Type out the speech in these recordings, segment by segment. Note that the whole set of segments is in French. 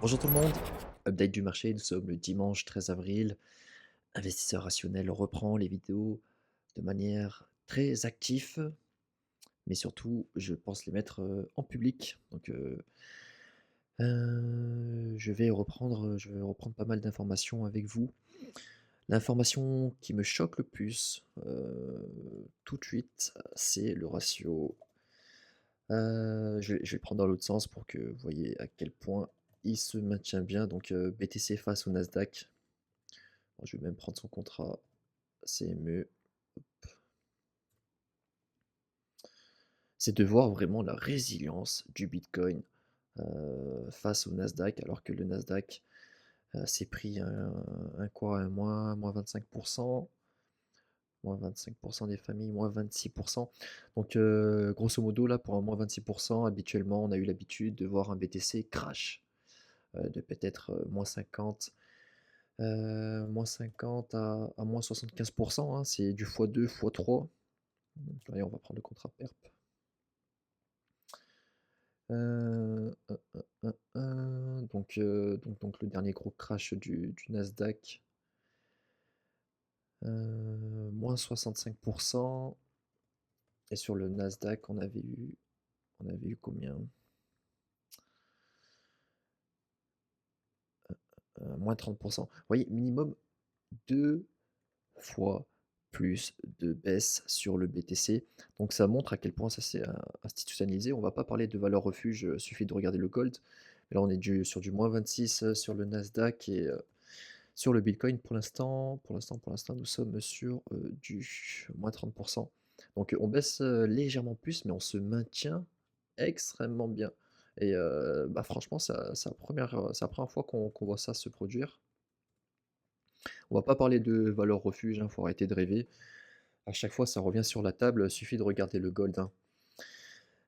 Bonjour tout le monde, update du marché, nous sommes le dimanche 13 avril. Investisseur rationnel reprend les vidéos de manière très active, mais surtout, je pense les mettre en public. Je vais reprendre pas mal d'informations avec vous. L'information qui me choque le plus tout de suite, c'est le ratio. Je vais le prendre dans l'autre sens pour que vous voyez à quel point il se maintient bien. Donc BTC face au Nasdaq. Bon, je vais même prendre son contrat CME. C'est de voir vraiment la résilience du Bitcoin face au Nasdaq, alors que le Nasdaq s'est pris un moins 25%, moins 25% des familles, moins 26%. Donc grosso modo, là, pour un moins 26%, habituellement, on a eu l'habitude de voir un BTC crash de peut-être moins 50 à moins 75%, hein, c'est du x2, x3. Allez, on va prendre le contrat perp. Donc le dernier gros crash du Nasdaq, moins 65%. Et sur le Nasdaq, on avait eu combien? Moins 30%. Vous voyez, minimum 2 fois plus de baisse sur le BTC. Donc ça montre à quel point ça s'est institutionnalisé. On va pas parler de valeur refuge, suffit de regarder le gold. Mais là, on est sur du moins 26 sur le Nasdaq et sur le Bitcoin. Pour l'instant, nous sommes sur du moins 30%. Donc on baisse légèrement plus, mais on se maintient extrêmement bien. Et bah, franchement, c'est la première fois qu'on voit ça se produire. On va pas parler de valeur refuge, faut arrêter de rêver. À chaque fois, ça revient sur la table, suffit de regarder le gold, hein.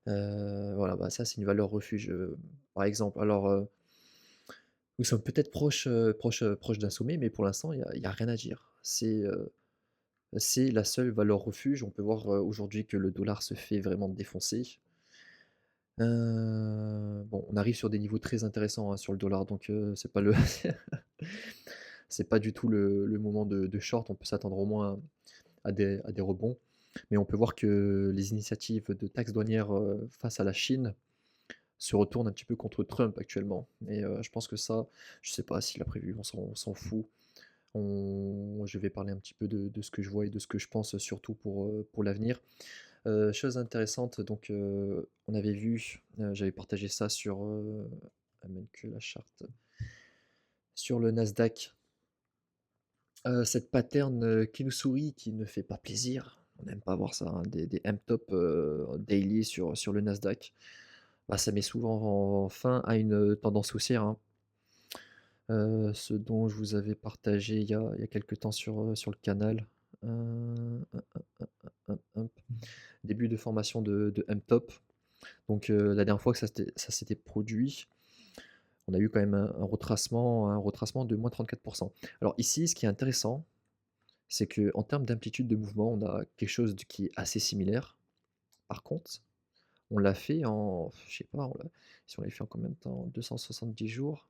Voilà, bah, ça, c'est une valeur refuge, par exemple. Alors, nous sommes peut-être proches d'un sommet, mais pour l'instant, il y a rien à dire. C'est la seule valeur refuge. On peut voir, aujourd'hui que le dollar se fait vraiment défoncer. Bon, on arrive sur des niveaux très intéressants, hein, sur le dollar, donc c'est pas le c'est pas du tout le moment de short. On peut s'attendre au moins à des rebonds. Mais on peut voir que les initiatives de taxes douanières face à la Chine se retournent un petit peu contre Trump actuellement. Et je pense que ça, je sais pas s'il a prévu, on s'en fout. Je vais parler un petit peu de ce que je vois et de ce que je pense surtout pour l'avenir. Chose intéressante, donc on avait vu, j'avais partagé ça sur, même que la charte, sur le Nasdaq. Cette pattern, qui nous sourit, qui ne fait pas plaisir. On n'aime pas voir ça, hein, des M-top, daily sur le Nasdaq. Bah, ça met souvent fin à une tendance haussière, hein. Ce dont je vous avais partagé il y a quelque temps sur le canal. Hop. Début de formation de M-top. Donc la dernière fois que ça s'était produit, on a eu quand même un retracement de -34%. Alors ici, ce qui est intéressant, c'est qu'en termes d'amplitude de mouvement, on a quelque chose qui est assez similaire. Par contre, on l'a fait en, je sais pas, si on l'avait fait en combien de temps? 270 jours?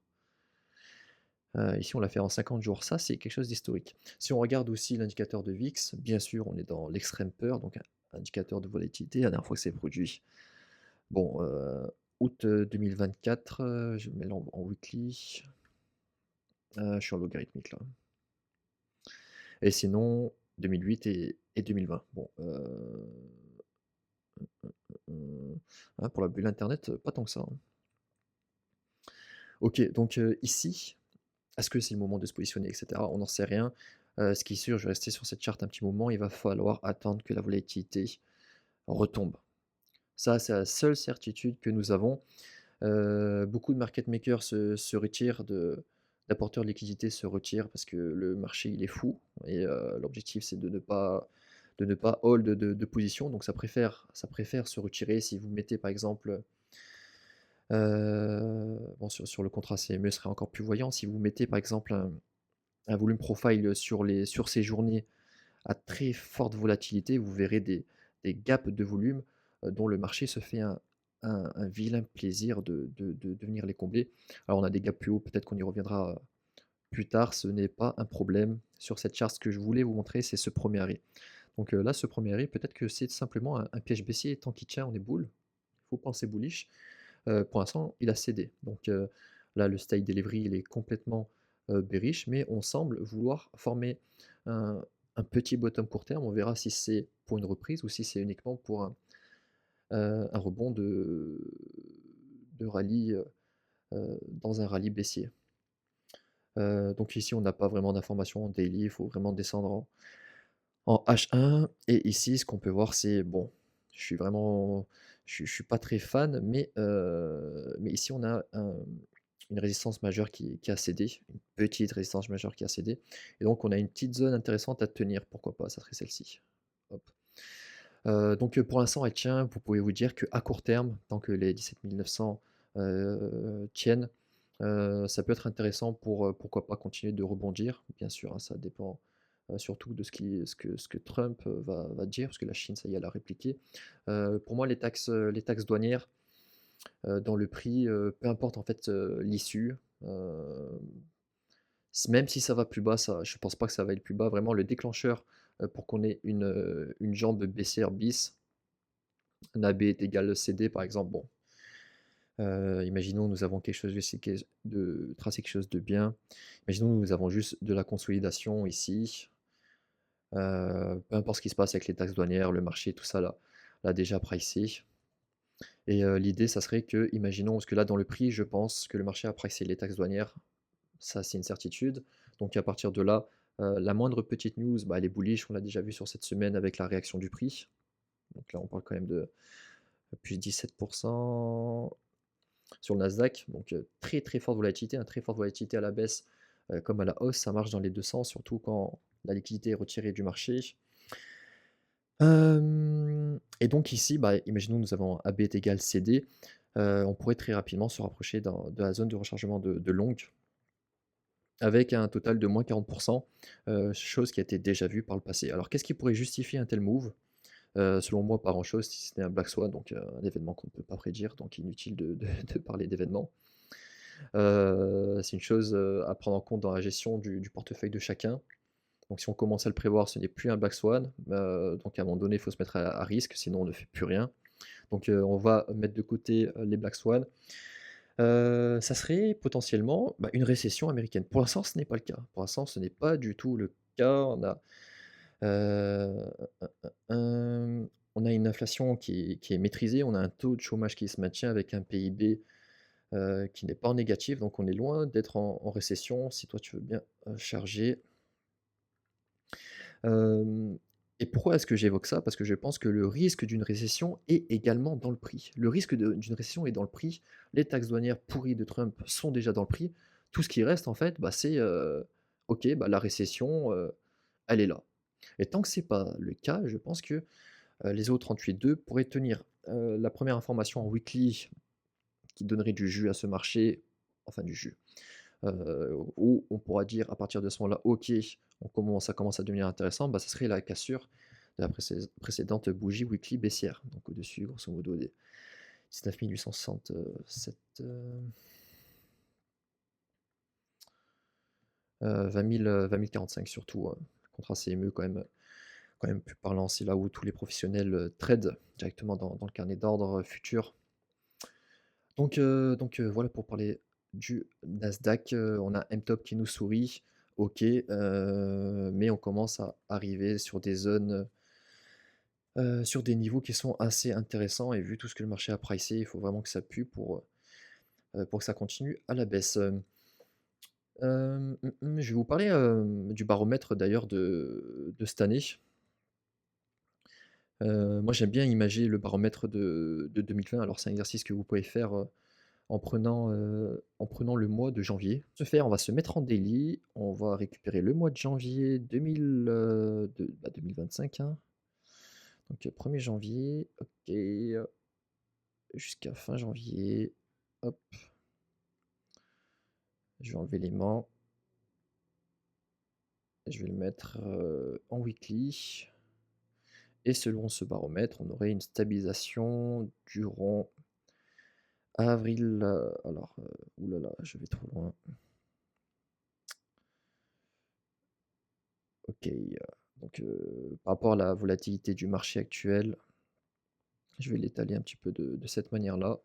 Ici, on l'a fait en 50 jours. Ça, c'est quelque chose d'historique. Si on regarde aussi l'indicateur de VIX, bien sûr, on est dans l'extrême peur, donc un indicateur de volatilité. La dernière fois que c'est produit, bon, août 2024, je mets là en weekly. Je suis en logarithmique là. Et sinon, 2008 et 2020. Bon, pour la bulle internet, pas tant que ça, hein. OK, donc ici, est-ce que c'est le moment de se positionner et cetera? On n'en sait rien. Ce qui est sûr, je vais rester sur cette charte un petit moment, il va falloir attendre que la volatilité retombe. Ça, c'est la seule certitude que nous avons. Beaucoup de market makers se retirent d'apporteurs de liquidités se retirent parce que le marché, il est fou et l'objectif, c'est de ne pas hold de position, donc ça préfère se retirer. Si vous mettez par exemple, bon sur le contrat CME, ce serait encore plus voyant. Si vous mettez par exemple un volume profile sur ces journées à très forte volatilité, vous verrez des gaps de volume, dont le marché se fait un vilain plaisir de venir les combler. Alors on a des gaps plus hauts, peut-être qu'on y reviendra plus tard, ce n'est pas un problème. Sur cette charte, ce que je voulais vous montrer, c'est ce premier arrêt. Donc là, ce premier arrêt, peut-être que c'est simplement un piège baissier tant qu'il tient, on est bull. Il faut penser bullish. Pour l'instant, il a cédé. Donc là, le style delivery, il est complètement bearish, mais on semble vouloir former un, un petit bottom court terme. On verra si c'est pour une reprise ou si c'est uniquement pour un rebond de rallye dans un rallye baissier. Donc ici, on n'a pas vraiment d'informations en daily, il faut vraiment descendre en H1. Et ici, ce qu'on peut voir, c'est bon, je suis vraiment, je suis pas très fan, mais ici, on a une résistance majeure qui a cédé, une petite résistance majeure qui a cédé. Et donc, on a une petite zone intéressante à tenir, pourquoi pas, ça serait celle-ci. Hop. Donc pour l'instant, elle tient. Vous pouvez vous dire qu'à court terme, tant que les 17 900 tiennent, ça peut être intéressant pour, pourquoi pas continuer de rebondir. Bien sûr, hein, ça dépend, surtout de ce que Trump, va dire, parce que la Chine, ça y est, elle a répliqué. Pour moi, les taxes douanières, dans le prix, peu importe en fait, l'issue, même si ça va plus bas, ça je pense pas que ça va aller plus bas. Vraiment le déclencheur, pour qu'on ait une jambe baissière bis, un AB est égal CD par exemple, bon, imaginons nous avons quelque chose de tracer quelque chose de bien. Imaginons nous avons juste de la consolidation ici, peu importe ce qui se passe avec les taxes douanières, le marché, tout ça là, l'a déjà pricé. Et l'idée ça serait que, imaginons parce que là dans le prix, je pense que le marché a pricé les taxes douanières, ça c'est une certitude. Donc à partir de là, la moindre petite news, bah, elle est bullish, on l'a déjà vu sur cette semaine avec la réaction du prix. Donc là on parle quand même de plus 17% sur le Nasdaq, donc très très forte volatilité, très forte volatilité à la baisse comme à la hausse, ça marche dans les deux sens, surtout quand la liquidité est retirée du marché. Et donc ici, bah, imaginons nous avons AB est égal CD, on pourrait très rapidement se rapprocher de la zone de rechargement de longue avec un total de moins 40%, chose qui a été déjà vue par le passé. Alors qu'est-ce qui pourrait justifier un tel move? Selon moi, pas grand-chose, si ce n'est un Black Swan, donc un événement qu'on ne peut pas prédire, donc inutile de parler d'événements. C'est une chose, à prendre en compte dans la gestion du portefeuille de chacun. Donc si on commence à le prévoir, ce n'est plus un Black Swan, donc à un moment donné, il faut se mettre à risque, sinon on ne fait plus rien. Donc on va mettre de côté, les Black Swan. Ça serait potentiellement, bah, une récession américaine. Pour l'instant, ce n'est pas le cas. Pour l'instant, ce n'est pas du tout le cas. Heu, on a une inflation qui est maîtrisée, on a un taux de chômage qui se maintient avec un PIB qui n'est pas en négatif, donc on est loin d'être en récession, si toi tu veux bien, charger. Hem et pourquoi est-ce que j'évoque ça? Parce que je pense que le risque d'une récession est également dans le prix. Le risque d'une récession est dans le prix. Les taxes douanières pourries de Trump sont déjà dans le prix. Tout ce qui reste en fait, bah, c'est, OK, bah, la récession, elle est là. Et tant que c'est pas le cas, je pense que, les 0,38-2 pourraient tenir. La première information en weekly qui donnerait du jus à ce marché, enfin du jus, où on pourra dire à partir de ce moment-là: «OK, ça commence à devenir intéressant», bah, ça serait la cassure de la précédente bougie weekly baissière. Donc au-dessus, grosso modo, des 19 867, 20 045 surtout, le contrat CME quand même plus parlant, c'est là où tous les professionnels, tradent directement dans le carnet d'ordre, futur. Donc voilà pour parler du Nasdaq, on a MTOP qui nous sourit, OK, mais on commence à arriver sur des zones, sur des niveaux qui sont assez intéressants et vu tout ce que le marché a pricé, il faut vraiment que ça pue pour que ça continue à la baisse. Je vais vous parler, du baromètre d'ailleurs de cette année. Moi j'aime bien imager le baromètre de 2020. Alors c'est un exercice que vous pouvez faire, en prenant le mois de janvier. On va se mettre en daily, on va récupérer le mois de janvier 2025, hein. Donc 1er janvier, OK, jusqu'à fin janvier. Hop, je vais enlever l'aimant, je vais le mettre, en weekly et selon ce baromètre, on aurait une stabilisation durant Avril, alors, ouh là là, je vais trop loin. OK, donc par rapport à la volatilité du marché actuel, je vais l'étaler un petit peu de cette manière-là.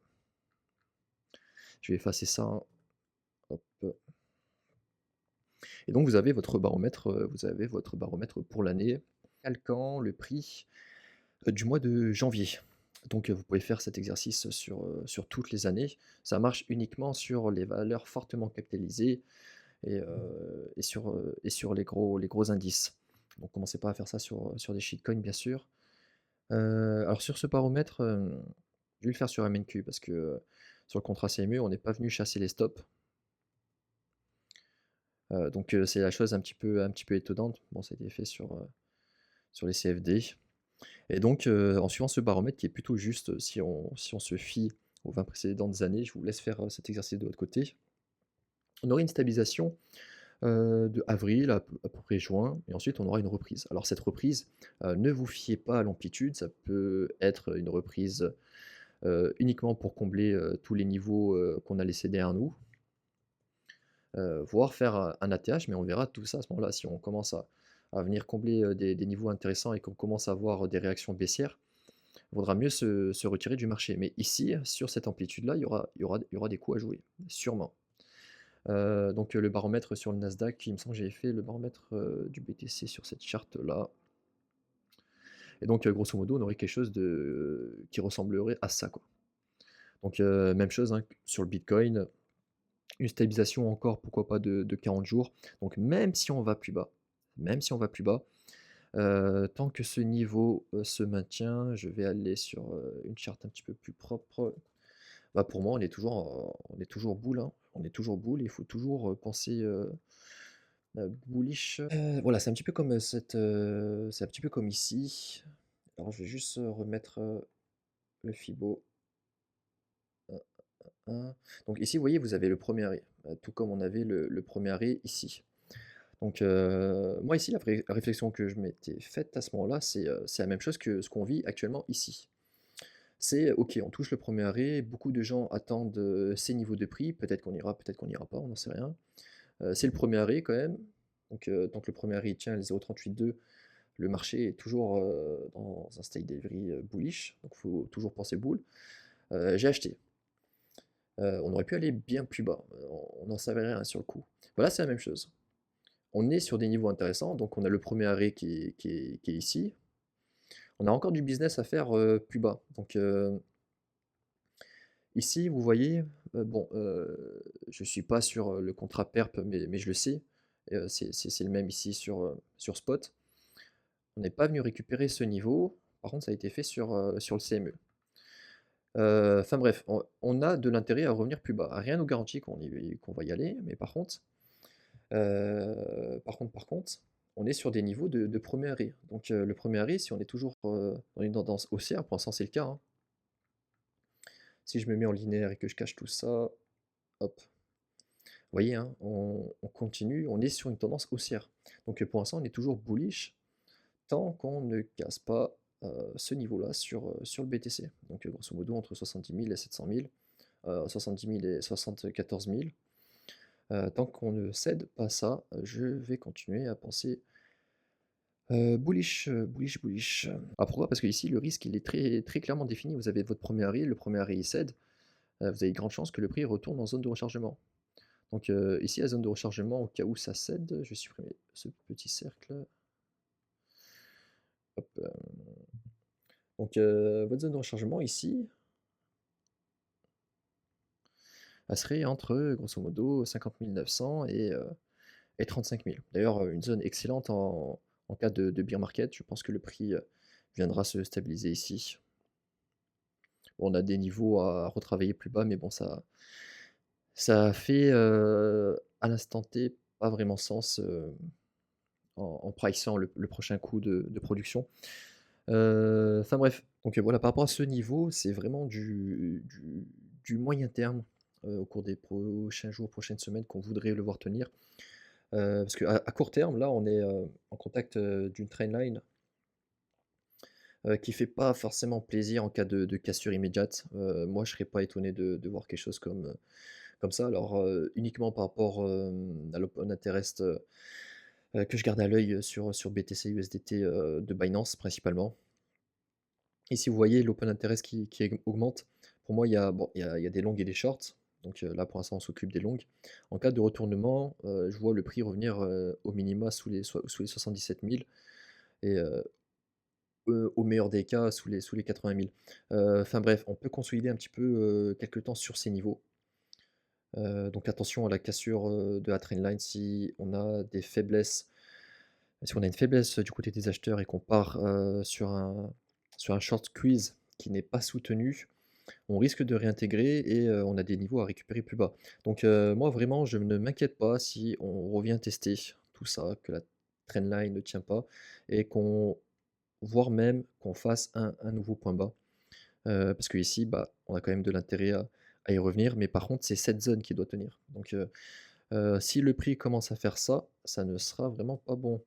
Je vais effacer ça, hein, hop, et donc vous avez votre baromètre pour l'année, calquant le prix, du mois de janvier. Donc vous pouvez faire cet exercice sur toutes les années. Ça marche uniquement sur les valeurs fortement capitalisées et sur les gros indices. Donc commencez pas à faire ça sur des shitcoins bien sûr. Alors sur ce baromètre, je vais le faire sur MNQ parce que, sur le contrat CME, on n'est pas venu chasser les stops. Donc c'est la chose un petit peu étonnante. Bon, ça a été fait sur les CFD et donc en suivant ce baromètre qui est plutôt juste, si on se fie aux 20 précédentes années, je vous laisse faire, cet exercice de votre côté. On aurait une stabilisation, de avril à peu près juin et ensuite on aura une reprise. Alors cette reprise, ne vous fiez pas à l'amplitude, ça peut être une reprise, uniquement pour combler, tous les niveaux, qu'on a laissés derrière nous, voire faire, un ATH, mais on verra tout ça à ce moment-là. Si on commence à venir combler, des niveaux intéressants et qu'on commence à avoir des réactions baissières, il vaudra mieux se retirer du marché. Mais ici, sur cette amplitude-là, il y aura des coups à jouer, sûrement. Donc le baromètre sur le Nasdaq, il me semble que j'avais fait le baromètre, du BTC sur cette charte-là et donc grosso modo, on aurait quelque chose qui ressemblerait à ça, quoi. Donc même chose, hein, sur le Bitcoin, une stabilisation encore, pourquoi pas de 40 jours. Donc même si on va plus bas, même si on va plus bas, tant que ce niveau, se maintient, je vais aller sur, une charte un petit peu plus propre. Bah, pour moi, on est toujours bull, hein. On est toujours bull, il faut toujours, penser, bullish. Voilà, c'est un petit peu comme, c'est un petit peu comme ici. Alors je vais juste, remettre, le Fibo. Hein. Donc ici, vous voyez, vous avez le premier arrêt, tout comme on avait le 1er arrêt ici. Donc moi ici, la vraie réflexion que je m'étais faite à ce moment-là, c'est la même chose que ce qu'on vit actuellement ici. C'est OK, on touche le premier arrêt, beaucoup de gens attendent, ces niveaux de prix, peut-être qu'on ira, peut-être qu'on n'ira pas, on n'en sait rien. C'est le premier arrêt quand même, donc tant que le premier arrêt il tient les 0,382, le marché est toujours, dans un state delivery, bullish, donc il faut toujours penser bull. J'ai acheté. On aurait pu aller bien plus bas, on n'en savait rien sur le coup. Voilà, c'est la même chose. On est sur des niveaux intéressants, donc on a le premier arrêt qui est ici. On a encore du business à faire, plus bas. Donc ici, vous voyez, bon, je ne suis pas sur, le contrat perp, mais je le sais, c'est le même ici sur spot. On n'est pas venu récupérer ce niveau, par contre ça a été fait sur le CME. Enfin bref, on a de l'intérêt à revenir plus bas. Rien nous garantit qu'on va y aller, mais par contre, on est sur des niveaux de premier arrêt. Donc le premier arrêt, si on est toujours, dans une tendance haussière, pour l'instant c'est le cas, hein. Si je me mets en linéaire et que je cache tout ça, hop, vous voyez, hein, on continue, on est sur une tendance haussière. Donc pour l'instant, on est toujours bullish tant qu'on ne casse pas, ce niveau-là sur le BTC. Donc grosso modo entre 70 000 et 700 000, 70 000 et 74 000. Tant qu'on ne cède pas ça, je vais continuer à penser bullish, bullish, bullish. Ah pourquoi? Parce qu'ici le risque il est très, très clairement défini. Vous avez votre premier arrêt, le premier arrêt il cède, vous avez de grandes chances que le prix retourne en zone de rechargement. Donc ici la zone de rechargement au cas où ça cède, je vais supprimer ce petit cercle. Hop, donc votre zone de rechargement ici, elle serait entre grosso modo 50 900 et 35 000. D'ailleurs une zone excellente en cas de bear market. Je pense que le prix, viendra se stabiliser ici. Bon, on a des niveaux à retravailler plus bas, mais bon, ça fait à l'instant T pas vraiment sens en pricant le prochain coût de production. Enfin bref, donc voilà, par rapport à ce niveau, c'est vraiment du moyen terme au cours des prochains jours, prochaines semaines qu'on voudrait le voir tenir. Parce qu'à court terme, là, on est en contact d'une trendline qui fait pas forcément plaisir en cas de cassure immédiate. Moi, je serais pas étonné de voir quelque chose comme ça. Alors, uniquement par rapport, à l'open interest, que je garde à l'œil, sur BTC USDT, de Binance principalement. Ici, vous voyez l'open interest qui augmente. Pour moi, il y a des longues et des shorts. Donc, là, pour l'instant, on s'occupe des longues. En cas de retournement, je vois le prix revenir, au minima sous les 77 000 et au meilleur des cas, sous les 80 000. Enfin bref, on peut consolider un petit peu, quelque temps sur ces niveaux. Donc attention à la cassure, de la trendline si on a des faiblesses. Si on a une faiblesse du côté des acheteurs et qu'on part, sur un short squeeze qui n'est pas soutenu, on risque de réintégrer et on a des niveaux à récupérer plus bas. Donc moi vraiment je ne m'inquiète pas si on revient tester tout ça, que la trendline ne tient pas et qu'on voire même qu'on fasse un nouveau point bas. Parce qu'ici, bah, on a quand même de l'intérêt à y revenir, mais par contre c'est cette zone qui doit tenir. Donc si le prix commence à faire ça, ça ne sera vraiment pas bon.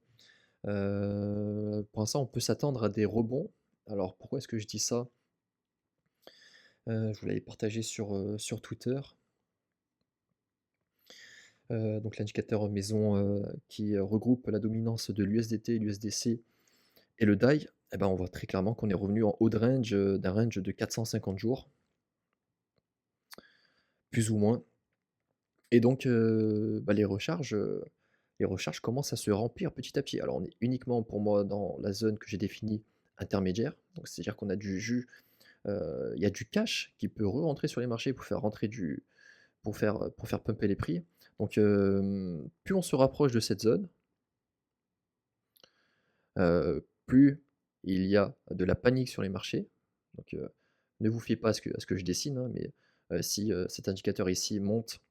Pour l'instant, on peut s'attendre à des rebonds. Alors pourquoi est-ce que je dis ça? Je vous l'avais partagé sur Twitter. Donc l'indicateur maison, qui, regroupe la dominance de l'USDT, l'USDC et le DAI, eh ben, on voit très clairement qu'on est revenu en haut de range, d'un range de 450 jours, plus ou moins. Et donc, bah, les recharges commencent à se remplir petit à petit. Alors on est uniquement pour moi dans la zone que j'ai définie intermédiaire, donc c'est-à-dire qu'on a du jus, il y a du cash qui peut re-rentrer sur les marchés pour faire rentrer du pour faire pumper les prix. Donc, plus on se rapproche de cette zone, plus il y a de la panique sur les marchés. Donc, ne vous fiez pas à ce que je dessine, hein, mais, si, cet indicateur ici monte,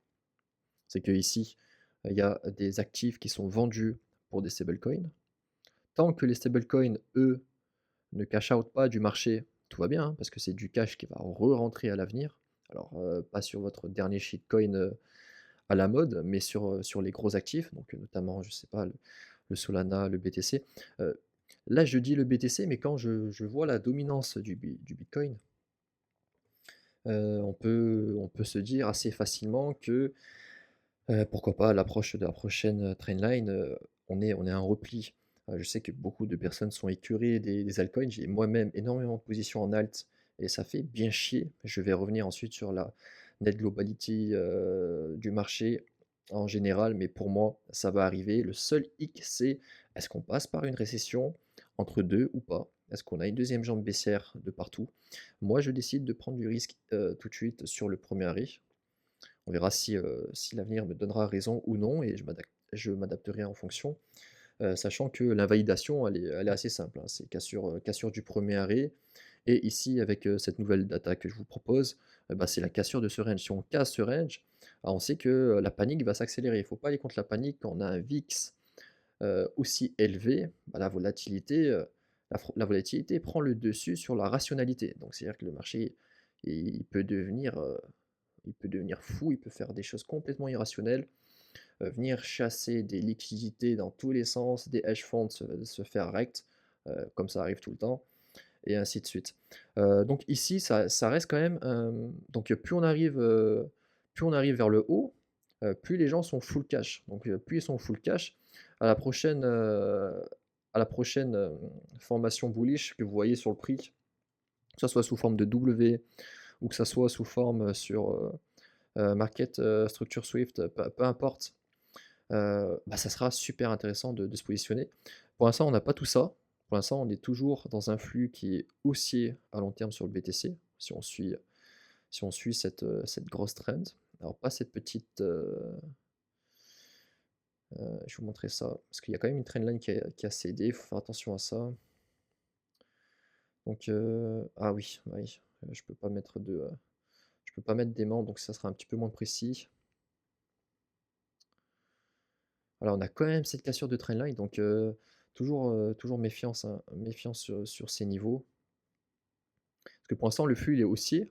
c'est qu'ici, il y a des actifs qui sont vendus pour des stablecoins. Tant que les stablecoins, eux, ne cash out pas du marché, tout va bien, hein, parce que c'est du cash qui va re-rentrer à l'avenir. Alors, pas sur votre dernier shitcoin, à la mode, mais sur les gros actifs, donc notamment, je sais pas, le Solana, le BTC. Heu, Là, je dis le BTC, mais quand je vois la dominance du Bitcoin, on peut se dire assez facilement que, pourquoi pas à l'approche de la prochaine, trendline, on est un repli. Je sais que beaucoup de personnes sont écurées des altcoins. J'ai moi-même énormément de positions en alt et ça fait bien chier. Je vais revenir ensuite sur la net globality, du marché en général, mais pour moi, ça va arriver. Le seul hic, c'est est-ce qu'on passe par une récession entre 2 ou pas? Est-ce qu'on a une deuxième jambe baissière de partout? Moi, je décide de prendre du risque, tout de suite sur le premier arrêt. On verra si l'avenir me donnera raison ou non et je m'adapterai en fonction, sachant que l'invalidation elle est assez simple, hein. C'est cassure du premier arrêt et ici avec, cette nouvelle data que je vous propose, bah, c'est la cassure de ce range. Si on casse ce range, bah, on sait que, la panique va s'accélérer. Il ne faut pas aller contre la panique quand on a un VIX, aussi élevé, bah, la volatilité prend le dessus sur la rationalité. Donc c'est-à-dire que le marché, il peut devenir fou, il peut faire des choses complètement irrationnelles, venir chasser des liquidités dans tous les sens, des hedge funds se faire rect, comme ça arrive tout le temps, et ainsi de suite. Donc ici, ça reste quand même, donc plus on arrive vers le haut, plus les gens sont full cash. Donc plus ils sont full cash, à la prochaine, formation bullish que vous voyez sur le prix, que ça soit sous forme de W ou que ça soit sous forme sur Market Structure Swift, peu importe, bah, ça sera super intéressant de se positionner. Pour l'instant, on n'a pas tout ça. Pour l'instant, on est toujours dans un flux qui est haussier à long terme sur le BTC, si on suit cette grosse trend. Alors pas cette petite, je vais vous montrer ça, parce qu'il y a quand même une trendline qui a cédé, il faut faire attention à ça. Donc, ah oui, oui, je peux pas mettre d'aimant, donc ça sera un petit peu moins précis. Alors on a quand même cette cassure de trendline, donc toujours méfiance, hein, méfiance sur ces niveaux. Parce que pour l'instant, le flux, il est haussier,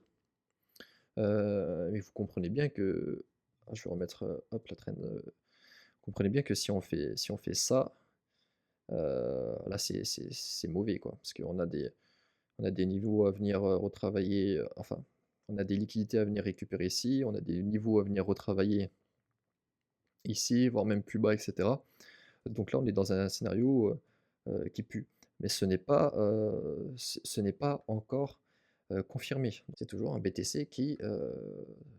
mais vous comprenez bien que je vais remettre, hop, la trend, comprenez bien que si on fait ça, là, c'est mauvais, quoi. Parce qu'on a On a des niveaux à venir, retravailler, enfin, on a des liquidités à venir récupérer ici, on a des niveaux à venir retravailler ici, voire même plus bas et cetera. Donc là, on est dans un scénario, qui pue. Mais ce n'est pas encore, confirmé. C'est toujours un BTC qui,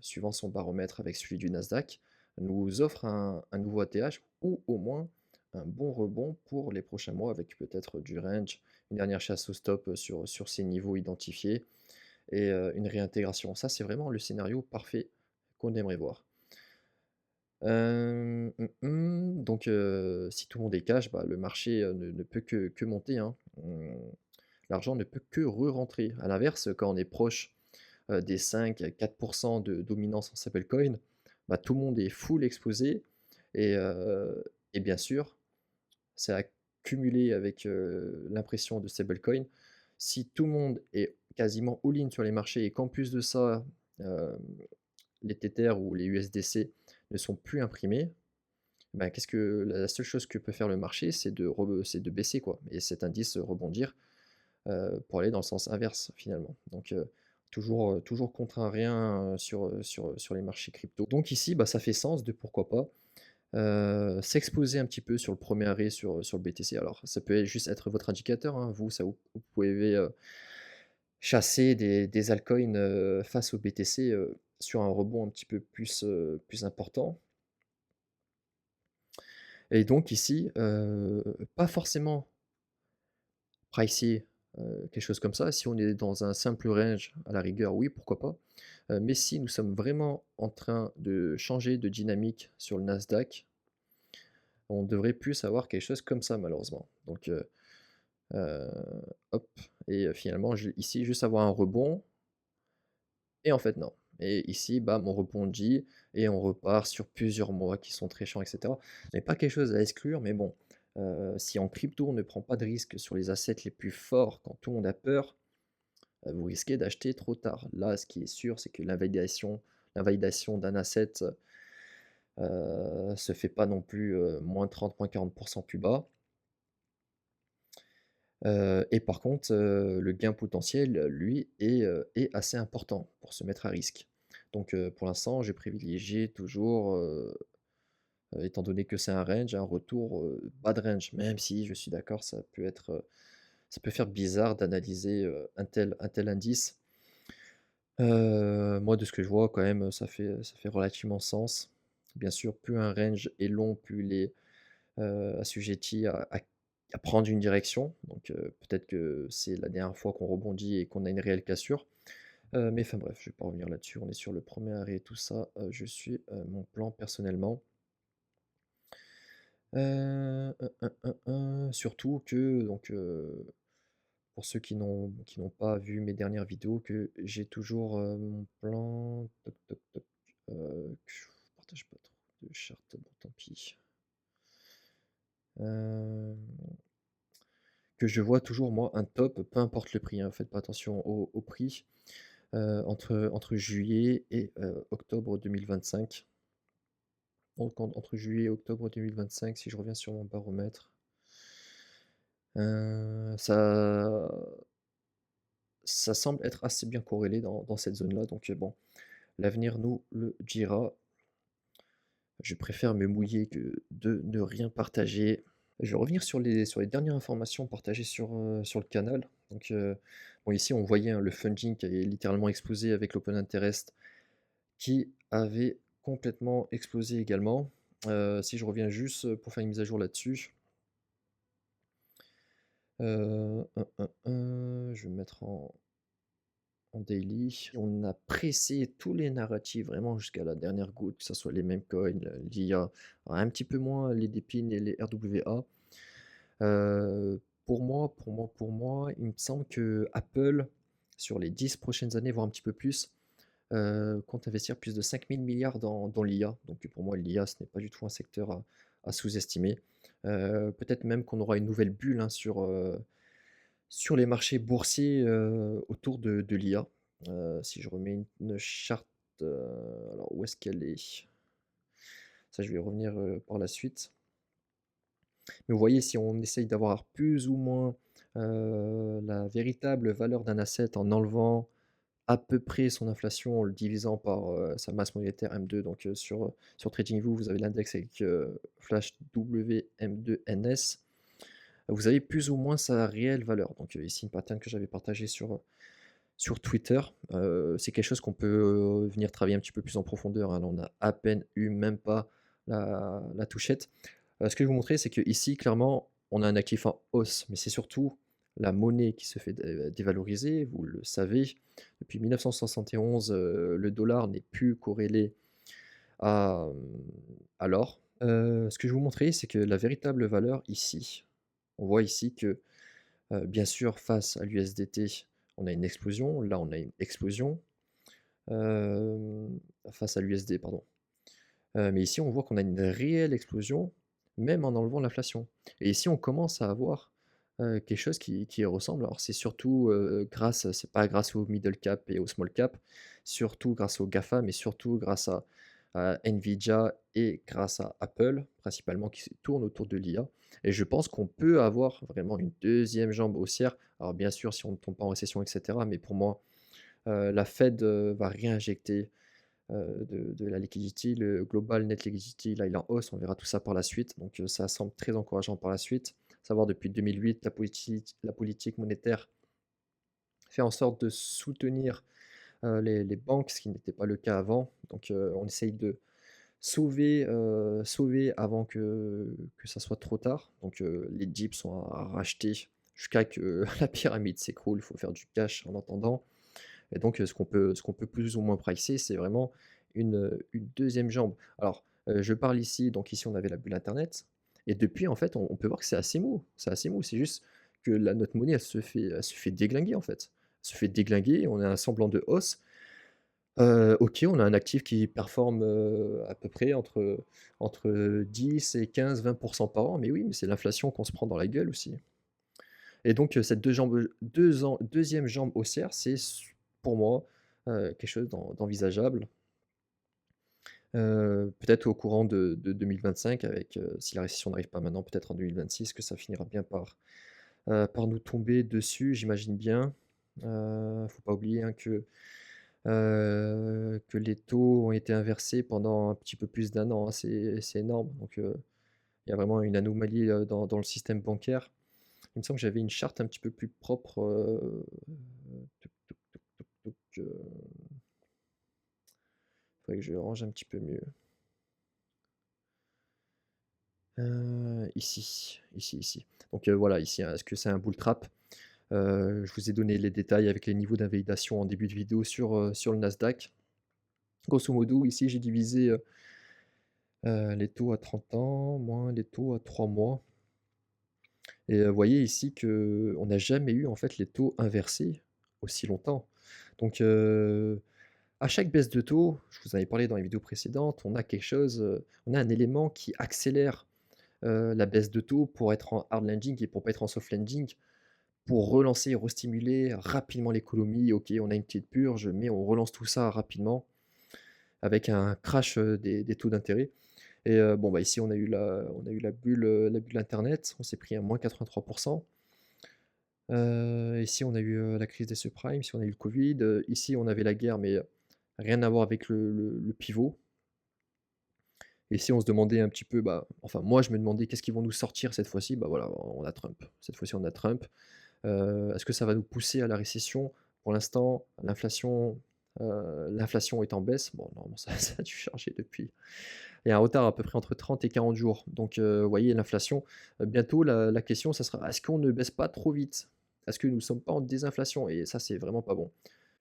suivant son baromètre avec celui du Nasdaq, nous offre un nouveau ATH ou au moins un bon rebond pour les prochains mois avec peut-être du range, une dernière chasse au stop, sur ces niveaux identifiés et une réintégration. Ça, c'est vraiment le scénario parfait qu'on aimerait voir. Donc si tout le monde est cash, bah, le marché, ne peut que monter, hein. L'argent ne peut que re-rentrer. À l'inverse, quand on est proche, des 5 à 4 de dominance en stablecoin, bah, tout le monde est full exposé et bien sûr, c'est accumulé avec, l'impression de stablecoin. Si tout le monde est quasiment all-in sur les marchés et qu'en plus de ça, hem, les Tether ou les USDC ne sont plus imprimés, bah, qu'est-ce que la seule chose que peut faire le marché, c'est de baisser, quoi, et cet indice rebondir, pour aller dans le sens inverse finalement. Donc toujours contrariant, sur les marchés crypto. Donc ici, bah, ça fait sens de pourquoi pas, s'exposer un petit peu sur le premier arrêt sur le BTC. Alors ça peut juste être votre indicateur, hein, vous pouvez, chasser des altcoins, face au BTC, sur un rebond un petit peu plus important. Et donc ici, pas forcément pricer, quelque chose comme ça. Si on est dans un simple range, à la rigueur, oui, pourquoi pas. Mais si nous sommes vraiment en train de changer de dynamique sur le Nasdaq, on devrait plus avoir quelque chose comme ça malheureusement. Donc, heu, hop et finalement ici juste avoir un rebond et en fait non. Et ici, bam, on rebondit et on repart sur plusieurs mois qui sont très chiants et cetera. Ce n'est pas quelque chose à exclure, mais bon, si en crypto on ne prend pas de risque sur les assets les plus forts quand tout le monde a peur, vous risquez d'acheter trop tard. Là, ce qui est sûr, c'est que l'invalidation d'un asset, se fait pas non plus, -30, -40 plus bas. Et par contre, le gain potentiel, lui, est assez important pour se mettre à risque. Donc, pour l'instant, j'ai privilégié toujours, étant donné que c'est un range, un retour, bas de range. Même si je suis d'accord, ça peut faire bizarre d'analyser, un tel indice. Moi, de ce que je vois quand même, ça fait relativement sens. Bien sûr, plus un range est long, plus il est, assujetti à prendre une direction. Donc, peut-être que c'est la dernière fois qu'on rebondit et qu'on a une réelle cassure. Mais enfin bref, je vais pas revenir là-dessus. On est sur le premier arrêt et tout ça, je suis, mon plan personnellement. Surtout que donc, pour ceux qui n'ont pas vu mes dernières vidéos, que j'ai toujours, mon plan toc toc toc, que je partage pas trop de charte, bon tant pis. Hem, que je vois toujours moi un top, peu importe le prix, hein, faites pas attention au prix, entre juillet et octobre 2025. Donc entre juillet et octobre 2025, si je reviens sur mon baromètre, ça semble être assez bien corrélé dans cette zone-là, donc bon, l'avenir nous le dira. Je préfère me mouiller que de ne rien partager. Je vais revenir sur les dernières informations partagées sur le canal. Donc, bon, ici, on voyait, hein, le funding qui avait littéralement explosé avec l'open interest qui avait complètement explosé également. Si je reviens juste, pour faire une mise à jour là-dessus, je vais me mettre en daily. On a pressé tous les narratifs vraiment jusqu'à la dernière goutte, que ce soit les mêmes coins, l'IA, un petit peu moins les DePIN et les RWA. Pour moi, il me semble que Apple, sur les 10 prochaines années, voire un petit peu plus, compte investir plus de 5 000 milliards dans l'IA. Donc pour moi, l'IA, ce n'est pas du tout un secteur à sous-estimer. Peut-être même qu'on aura une nouvelle bulle, hein, sur les marchés boursiers, autour de l'IA. Si je remets une charte, alors où est-ce qu'elle est? Ça, je vais y revenir, par la suite. Mais vous voyez, si on essaye d'avoir plus ou moins, La véritable valeur d'un asset en enlevant à peu près son inflation en le divisant par, sa masse monétaire M2 donc sur TradingView, vous avez l'index avec, flash WM2NS. Vous avez plus ou moins sa réelle valeur. Donc, ici une pattern que j'avais partagée sur Twitter. C'est quelque chose qu'on peut, venir travailler un petit peu plus en profondeur, hein. Là, on a à peine eu même pas la touchette. Ce que je vais vous montrer, c'est qu'ici, clairement, on a un actif en hausse, mais c'est surtout la monnaie qui se fait dévaloriser. Vous le savez, depuis 1971, le dollar n'est plus corrélé à l'or. Ce que je vais vous montrer, c'est que la véritable valeur ici, on voit ici que, bien sûr, face à l'USDT, on a une explosion. Là, on a une explosion, face à l'USD, pardon. Mais ici, on voit qu'on a une réelle explosion, même en enlevant l'inflation. Et ici, on commence à avoir, quelque chose qui ressemble. Alors c'est surtout, c'est pas grâce au middle cap et au small cap, surtout grâce aux GAFA, mais surtout grâce à Nvidia et grâce à Apple, principalement qui se tourne autour de l'IA. Et je pense qu'on peut avoir vraiment une deuxième jambe haussière. Alors bien sûr, si on ne tombe pas en récession et cetera, mais pour moi, la Fed, va réinjecter de la liquidity. Le global net liquidity, là, il est en hausse. On verra tout ça par la suite. Donc, ça semble très encourageant par la suite. Savoir depuis 2008, la politique monétaire fait en sorte de soutenir les banques, ce qui n'était pas le cas avant. Donc, on essaye de sauver avant que ça soit trop tard. Donc, les dips sont à racheter jusqu'à que la pyramide s'écroule. Il faut faire du cash en attendant. Et donc, ce qu'on peut plus ou moins pricer, c'est vraiment une 2e jambe. Alors, je parle ici, donc ici on avait la bulle internet et depuis en fait, on peut voir que c'est assez mou, c'est assez mou. C'est juste que notre monnaie, elle se fait déglinguer en fait. Elle se fait déglinguer, on a un semblant de hausse. OK, on a un actif qui performe, à peu près entre 10 et 15-20 par an, mais oui, mais c'est l'inflation qu'on se prend dans la gueule aussi. Et donc, cette 2e jambe haussière, c'est pour moi, quelque chose d'envisageable. Peut-être au courant de 2025 avec, si la récession n'arrive pas maintenant, peut-être en 2026 que ça finira bien par nous tomber dessus, j'imagine bien. Faut pas oublier, hein, que les taux ont été inversés pendant un petit peu plus d'1 an, hein, c'est énorme. Donc, il y a vraiment une anomalie, dans le système bancaire. Il me semble que j'avais une charte un petit peu plus propre, touc, touc, touc, touc, touc, faudrait que je range un petit peu mieux. Ici, ici, ici. Donc, voilà, ici, hein, est-ce que c'est un bull trap? Je vous ai donné les détails avec les niveaux d'invalidation en début de vidéo sur le Nasdaq. Grosso modo, ici, j'ai divisé, les taux à 30 ans moins les taux à 3 mois et vous voyez ici qu'on n'a jamais eu, en fait, les taux inversés aussi longtemps. Donc, à chaque baisse de taux, je vous en avais parlé dans les vidéos précédentes, on a quelque chose, on a un élément qui accélère, la baisse de taux pour être en hard landing et pour pas être en soft landing, pour relancer et restimuler rapidement l'économie. OK, on a une petite purge, mais on relance tout ça rapidement avec un crash, des taux d'intérêt et bon, bah, ici on a eu la bulle internet, on s'est pris un -83. Ici on a eu, la crise des subprimes, ici on a eu le covid, ici on avait la guerre mais rien à voir avec le pivot. Et si on se demandait un petit peu, bah, enfin moi je me demandais qu'est-ce qu'ils vont nous sortir cette fois-ci? Bah, voilà, on a Trump. Cette fois-ci on a Trump. Est-ce que ça va nous pousser à la récession? Pour l'instant, l'inflation est en baisse. Bon, normalement ça a dû charger depuis. Il y a un retard à peu près entre 30 et 40 jours. Donc, vous voyez l'inflation, bientôt la question ça sera: «Est-ce qu'on ne baisse pas trop vite? Est-ce que nous ne sommes pas en désinflation?» et ça, c'est vraiment pas bon.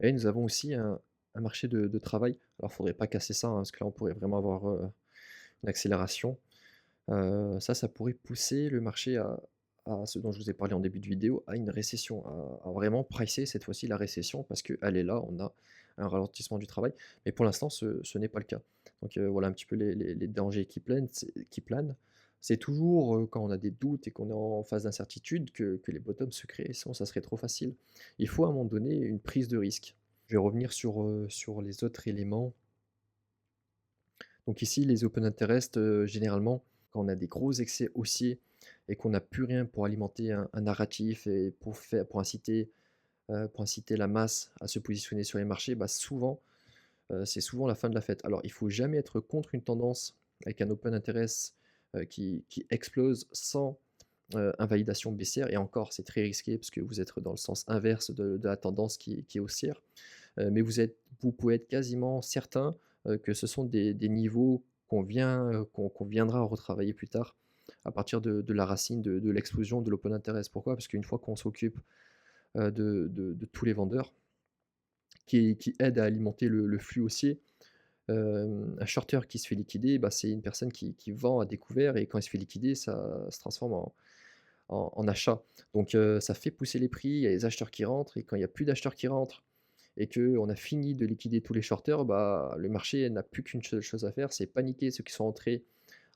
Et nous avons aussi un marché de travail. Alors faudrait pas casser ça, hein, parce que là on pourrait vraiment avoir, une accélération. Ça pourrait pousser le marché à ce dont je vous ai parlé en début de vidéo, à une récession, à vraiment pricer cette fois-ci la récession parce qu'elle est là, on a un ralentissement du travail. Mais pour l'instant, ce n'est pas le cas. Donc voilà un petit peu les dangers qui planent. C'est toujours quand on a des doutes et qu'on est en phase d'incertitude que les bottoms se créent, sinon ça serait trop facile. Il faut à un moment donné une prise de risque. Je vais revenir sur les autres éléments. Donc ici, les open interest, généralement, quand on a des gros excès haussiers et qu'on n'a plus rien pour alimenter un narratif et pour inciter la masse à se positionner sur les marchés, bah, souvent, c'est souvent la fin de la fête. Alors il faut jamais être contre une tendance avec un open interest, qui explose sans, invalidation baissière, et encore c'est très risqué parce que vous êtes dans le sens inverse de la tendance qui est haussière. Mais vous pouvez être quasiment certain, que ce sont des niveaux qu'on viendra retravailler plus tard à partir de la racine de l'explosion de l'open interest. Pourquoi? Parce qu'une fois qu'on s'occupe, de tous les vendeurs qui aident à alimenter le flux haussier, un shorter qui se fait liquider, bah, c'est une personne qui vend à découvert, et quand il se fait liquider, ça se transforme en achat. Donc ça fait pousser les prix, il y a les acheteurs qui rentrent, et quand il y a plus d'acheteurs qui rentrent et qu'on a fini de liquider tous les shorters, bah, le marché n'a plus qu'une seule chose à faire, c'est paniquer ceux qui sont entrés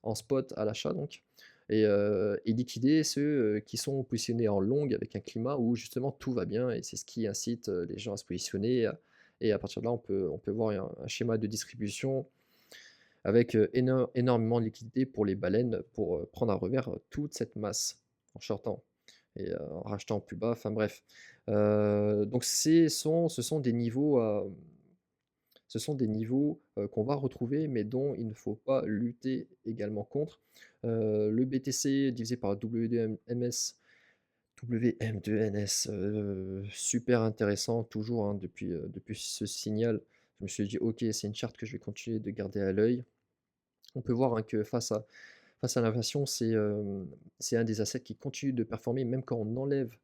en spot à l'achat donc, et liquider ceux, qui sont positionnés en long avec un climat où justement tout va bien, et c'est ce qui incite, les gens à se positionner, et à partir de là, on peut voir un schéma de distribution avec, énormément de liquidités pour les baleines pour, prendre à revers, toute cette masse en shortant et en rachetant plus bas, enfin bref. Donc ce sont des niveaux, qu'on va retrouver, mais dont il ne faut pas lutter également contre. Le BTC divisé par WM2NS, super intéressant toujours, hein, depuis ce signal. Je me suis dit: «OK, c'est une charte que je vais continuer de garder à l'œil». On peut voir, hein, que face à l'inflation, c'est un des assets qui continue de performer même quand on enlève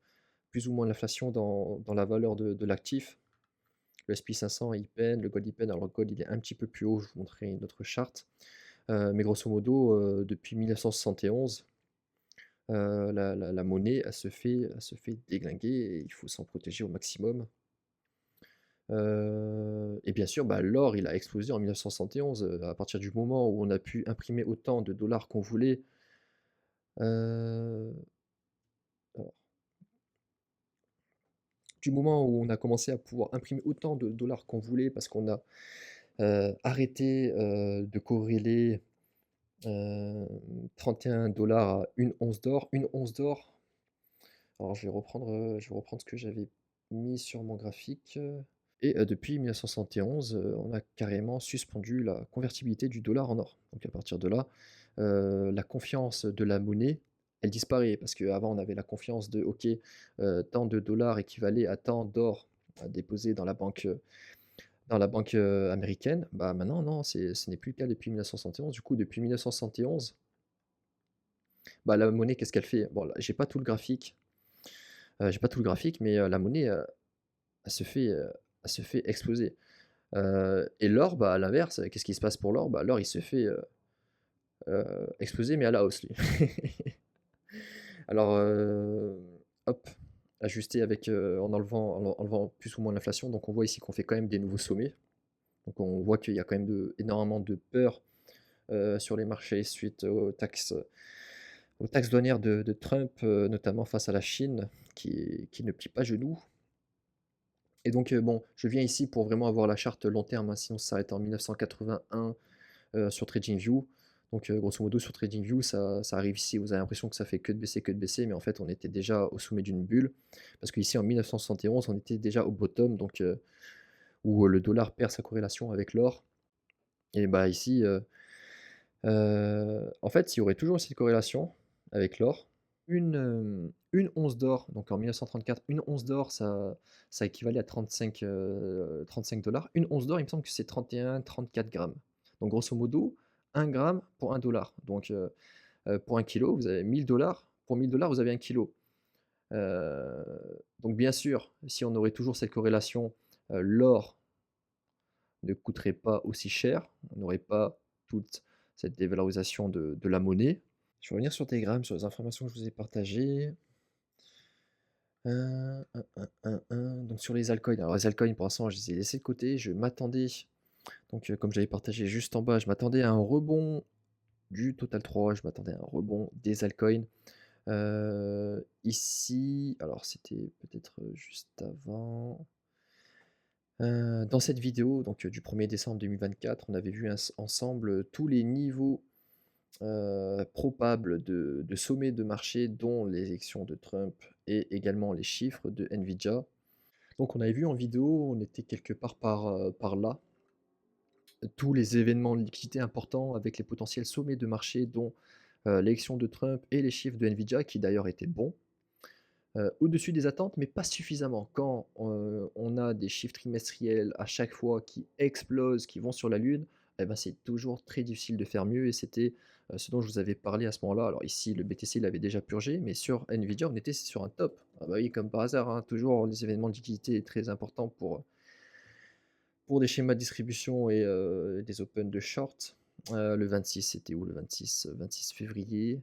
plus ou moins l'inflation dans la valeur de l'actif. Le SP 500 il peine, le gold il peine. Alors le gold, il est un petit peu plus haut, je vous montrerai une autre charte. Mais grosso modo, depuis 1971, la monnaie, elle se fait déglinguer, et il faut s'en protéger au maximum. Et bien sûr, bah, l'or, il a explosé en 1971, à partir du moment où on a pu imprimer autant de dollars qu'on voulait. Heu, alors, du moment où on a commencé à pouvoir imprimer autant de dollars qu'on voulait, parce qu'on a, arrêté, de corréler, heu, 31 $ à une once d'or. Une once d'or, alors je vais reprendre ce que j'avais mis sur mon graphique, et depuis 1971, on a carrément suspendu la convertibilité du dollar en or. Donc à partir de là, la confiance de la monnaie, elle disparaît, parce qu'avant on avait la confiance de OK, tant de dollars équivalait à tant d'or à déposer dans la banque américaine. Bah, maintenant non, ce n'est plus le cas depuis 1971. Du coup, depuis 1971, bah, la monnaie, qu'est-ce qu'elle fait? Bon là, j'ai pas tout le graphique, mais la monnaie, elle se fait exploser. Et l'or, bah, à l'inverse, qu'est-ce qui se passe pour l'or? Bah, l'or, il se fait, exploser, mais à la hausse lui. Alors, hop, ajusté avec, en enlevant plus ou moins l'inflation, donc on voit ici qu'on fait quand même des nouveaux sommets. Donc on voit qu'il y a quand même énormément de peur, sur les marchés suite aux taxes douanières de Trump, notamment face à la Chine qui ne plie pas genou. Et donc, bon, je viens ici pour vraiment avoir la charte long terme, hein, sinon ça s'arrête en 1981, sur TradingView. Donc, grosso modo sur TradingView, ça arrive ici, vous avez l'impression que ça fait que de baisser, mais en fait on était déjà au sommet d'une bulle. Parce qu'ici en 1971, on était déjà au bottom, donc, où le dollar perd sa corrélation avec l'or. Et bah ici, en fait, il y aurait toujours cette corrélation avec l'or. Une once d'or, donc en 1934, une once d'or, ça équivalait à 35 $. Une once d'or, il me semble que c'est 31-34 grammes. Donc grosso modo, 1 gramme pour 1 $. Donc, pour 1 kilo, vous avez 1000 $. Pour 1000 $, vous avez 1 kilo. Heu, donc bien sûr, si on aurait toujours cette corrélation, l'or ne coûterait pas aussi cher. On n'aurait pas toute cette dévalorisation de la monnaie. Je vais revenir sur Telegram, sur les informations que je vous ai partagées. Donc sur les altcoins. Alors les altcoins, pour l'instant, je les ai laissés de côté. Je m'attendais, donc comme j'avais partagé juste en bas, je m'attendais à un rebond du Total 3, je m'attendais à un rebond des altcoins. Ici, alors c'était peut-être, juste avant. Dans cette vidéo, donc du 1er décembre 2024, on avait vu ensemble tous les niveaux probables de sommets de marché, dont l'élection de Trump et également les chiffres de Nvidia. Donc on avait vu en vidéo, on était quelque part par là, tous les événements de liquidité importants avec les potentiels sommets de marché, dont, l'élection de Trump et les chiffres de Nvidia qui d'ailleurs étaient bons. Au-dessus des attentes, mais pas suffisamment. Quand, on a des chiffres trimestriels à chaque fois qui explosent, qui vont sur la lune, et ben, c'est toujours très difficile de faire mieux et c'était, ce dont je vous avais parlé à ce moment-là. Alors ici, le BTC l'avait déjà purgé, mais sur Nvidia, on était sur un top. Ah bah oui, comme par hasard, hein, toujours les événements de liquidité très importants pour des schémas de distribution et des open de short. Le 26, c'était où le 26? 26 février,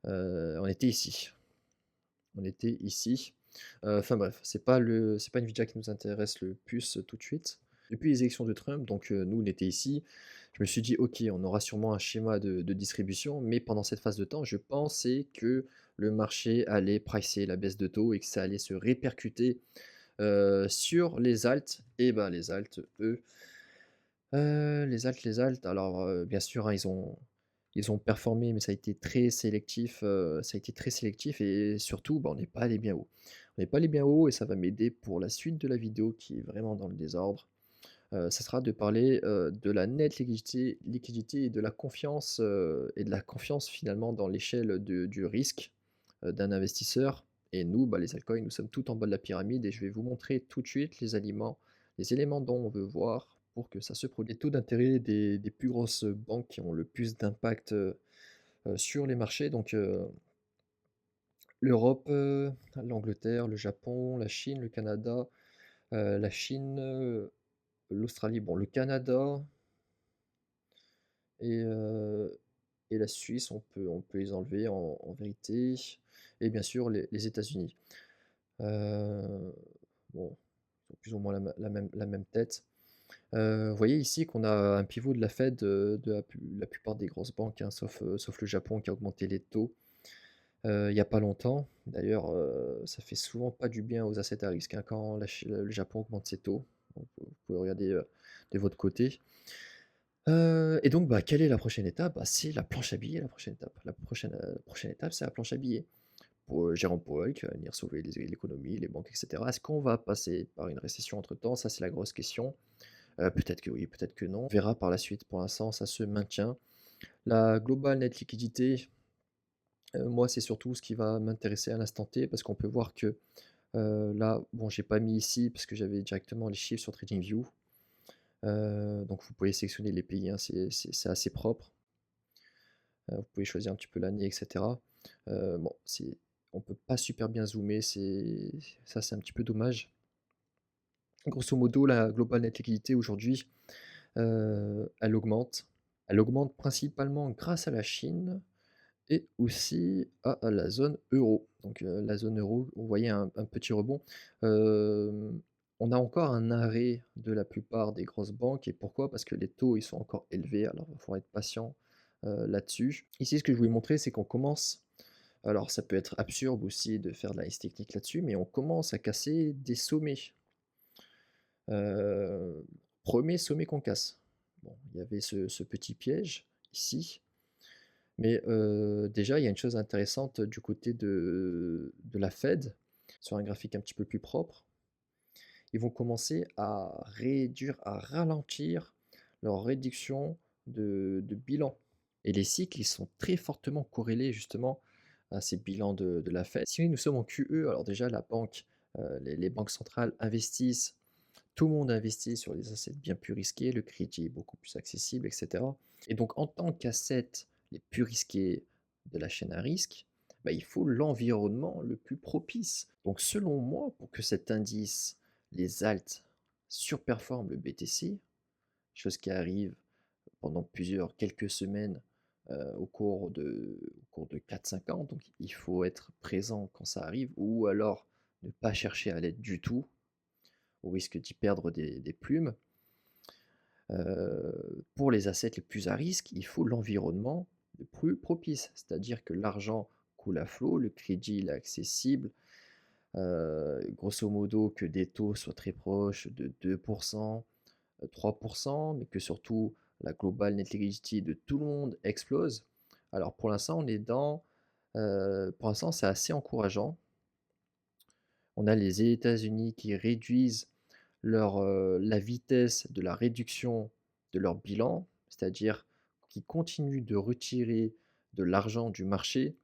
on était ici. On était ici. Enfin bref, c'est pas Nvidia qui nous intéresse le plus, tout de suite. Depuis les élections de Trump, donc nous on était ici, je me suis dit: «OK, on aura sûrement un schéma de distribution», mais pendant cette phase de temps, je pensais que le marché allait pricer la baisse de taux et que ça allait se répercuter, sur les alts et ben les alts, eux, les alts, alors, bien sûr, hein, ils ont performé, mais ça a été très sélectif, ça a été très sélectif et surtout, bah, on n'est pas allé bien haut. On n'est pas allé bien haut et ça va m'aider pour la suite de la vidéo qui est vraiment dans le désordre. Ça sera de parler, de la nette liquidité et de la confiance finalement dans l'échelle du risque, d'un investisseur et nous, bah, les altcoins, nous sommes tout en bas de la pyramide et je vais vous montrer tout de suite les éléments dont on veut voir pour que ça se produise. Les taux d'intérêt des plus grosses banques qui ont le plus d'impact, sur les marchés, donc l'Europe, l'Angleterre, le Japon, la Chine, le Canada, la Chine, l'Australie, bon, le Canada et la Suisse, on peut les enlever en vérité et bien sûr les États-Unis. Heu, bon, ils ont plus ou moins la même tête. Vous voyez ici qu'on a un pivot de la Fed, de la plupart des grosses banques, hein, sauf le Japon qui a augmenté les taux, il y a pas longtemps. D'ailleurs, ça fait souvent pas du bien aux assets à risque, hein, quand le Japon augmente ses taux. Donc vous pouvez regarder, de votre côté. Et donc, bah, quelle est la prochaine étape? Bah, c'est la planche à billets, la prochaine étape. La prochaine étape, c'est la planche à billets. Pour, Jérôme Powell qui va venir sauver l'économie, les banques et cetera. Est-ce qu'on va passer par une récession entre-temps? Ça, c'est la grosse question. Peut-être que oui, peut-être que non. On verra par la suite. Pour l'instant, ça se maintient. La global net liquidité, moi, c'est surtout ce qui va m'intéresser à l'instant T parce qu'on peut voir que, là, bon, j'ai pas mis ici parce que j'avais directement les chiffres sur TradingView. Donc vous pouvez sélectionner les pays, hein, c'est assez propre. Vous pouvez choisir un petit peu l'année et cetera. Bon, on peut pas super bien zoomer, c'est un petit peu dommage. Grosso modo, la global net liquidité aujourd'hui, elle augmente. Elle augmente principalement grâce à la Chine et aussi à la zone euro. Donc, la zone euro, vous voyez un petit rebond. On a encore un arrêt de la plupart des grosses banques et pourquoi? Parce que les taux, ils sont encore élevés, alors il va falloir être patient, là-dessus. Ici, ce que je voulais montrer, c'est qu'on commence, alors ça peut être absurde aussi de faire de l'analyse technique là-dessus, mais on commence à casser des sommets. Heu, 1 sommet qu'on casse. Bon, il y avait ce petit piège ici, mais déjà, il y a une chose intéressante du côté de la Fed, sur un graphique un petit peu plus propre. Ils vont commencer à réduire, à ralentir leur réduction de bilan et les cycles, ils sont très fortement corrélés justement à ces bilans de la Fed. Si nous sommes en QE, alors déjà la banque, les banques centrales investissent, tout le monde investit sur les assets bien plus risqués, le crédit est beaucoup plus accessible et cetera et donc en tant qu'assets les plus risqués de la chaîne à risque, bah, il faut l'environnement le plus propice. Donc selon moi, pour que cet indice, les alts, surperforment le BTC, chose qui arrive pendant quelques semaines, au cours de 4-5 ans, donc il faut être présent quand ça arrive ou alors ne pas chercher à l'être du tout, au risque d'y perdre des plumes. Pour les assets les plus à risque, il faut l'environnement le plus propice, c'est-à-dire que l'argent coule à flot, le crédit il est accessible, grosso modo que des taux soient très proches de 2%, 3%, mais que surtout la global net liquidity de tout le monde explose. Alors pour l'instant, on est dans, pour l'instant, c'est assez encourageant. On a les États-Unis qui réduisent la vitesse de la réduction de leur bilan, c'est-à-dire qui continuent de retirer de l'argent du marché,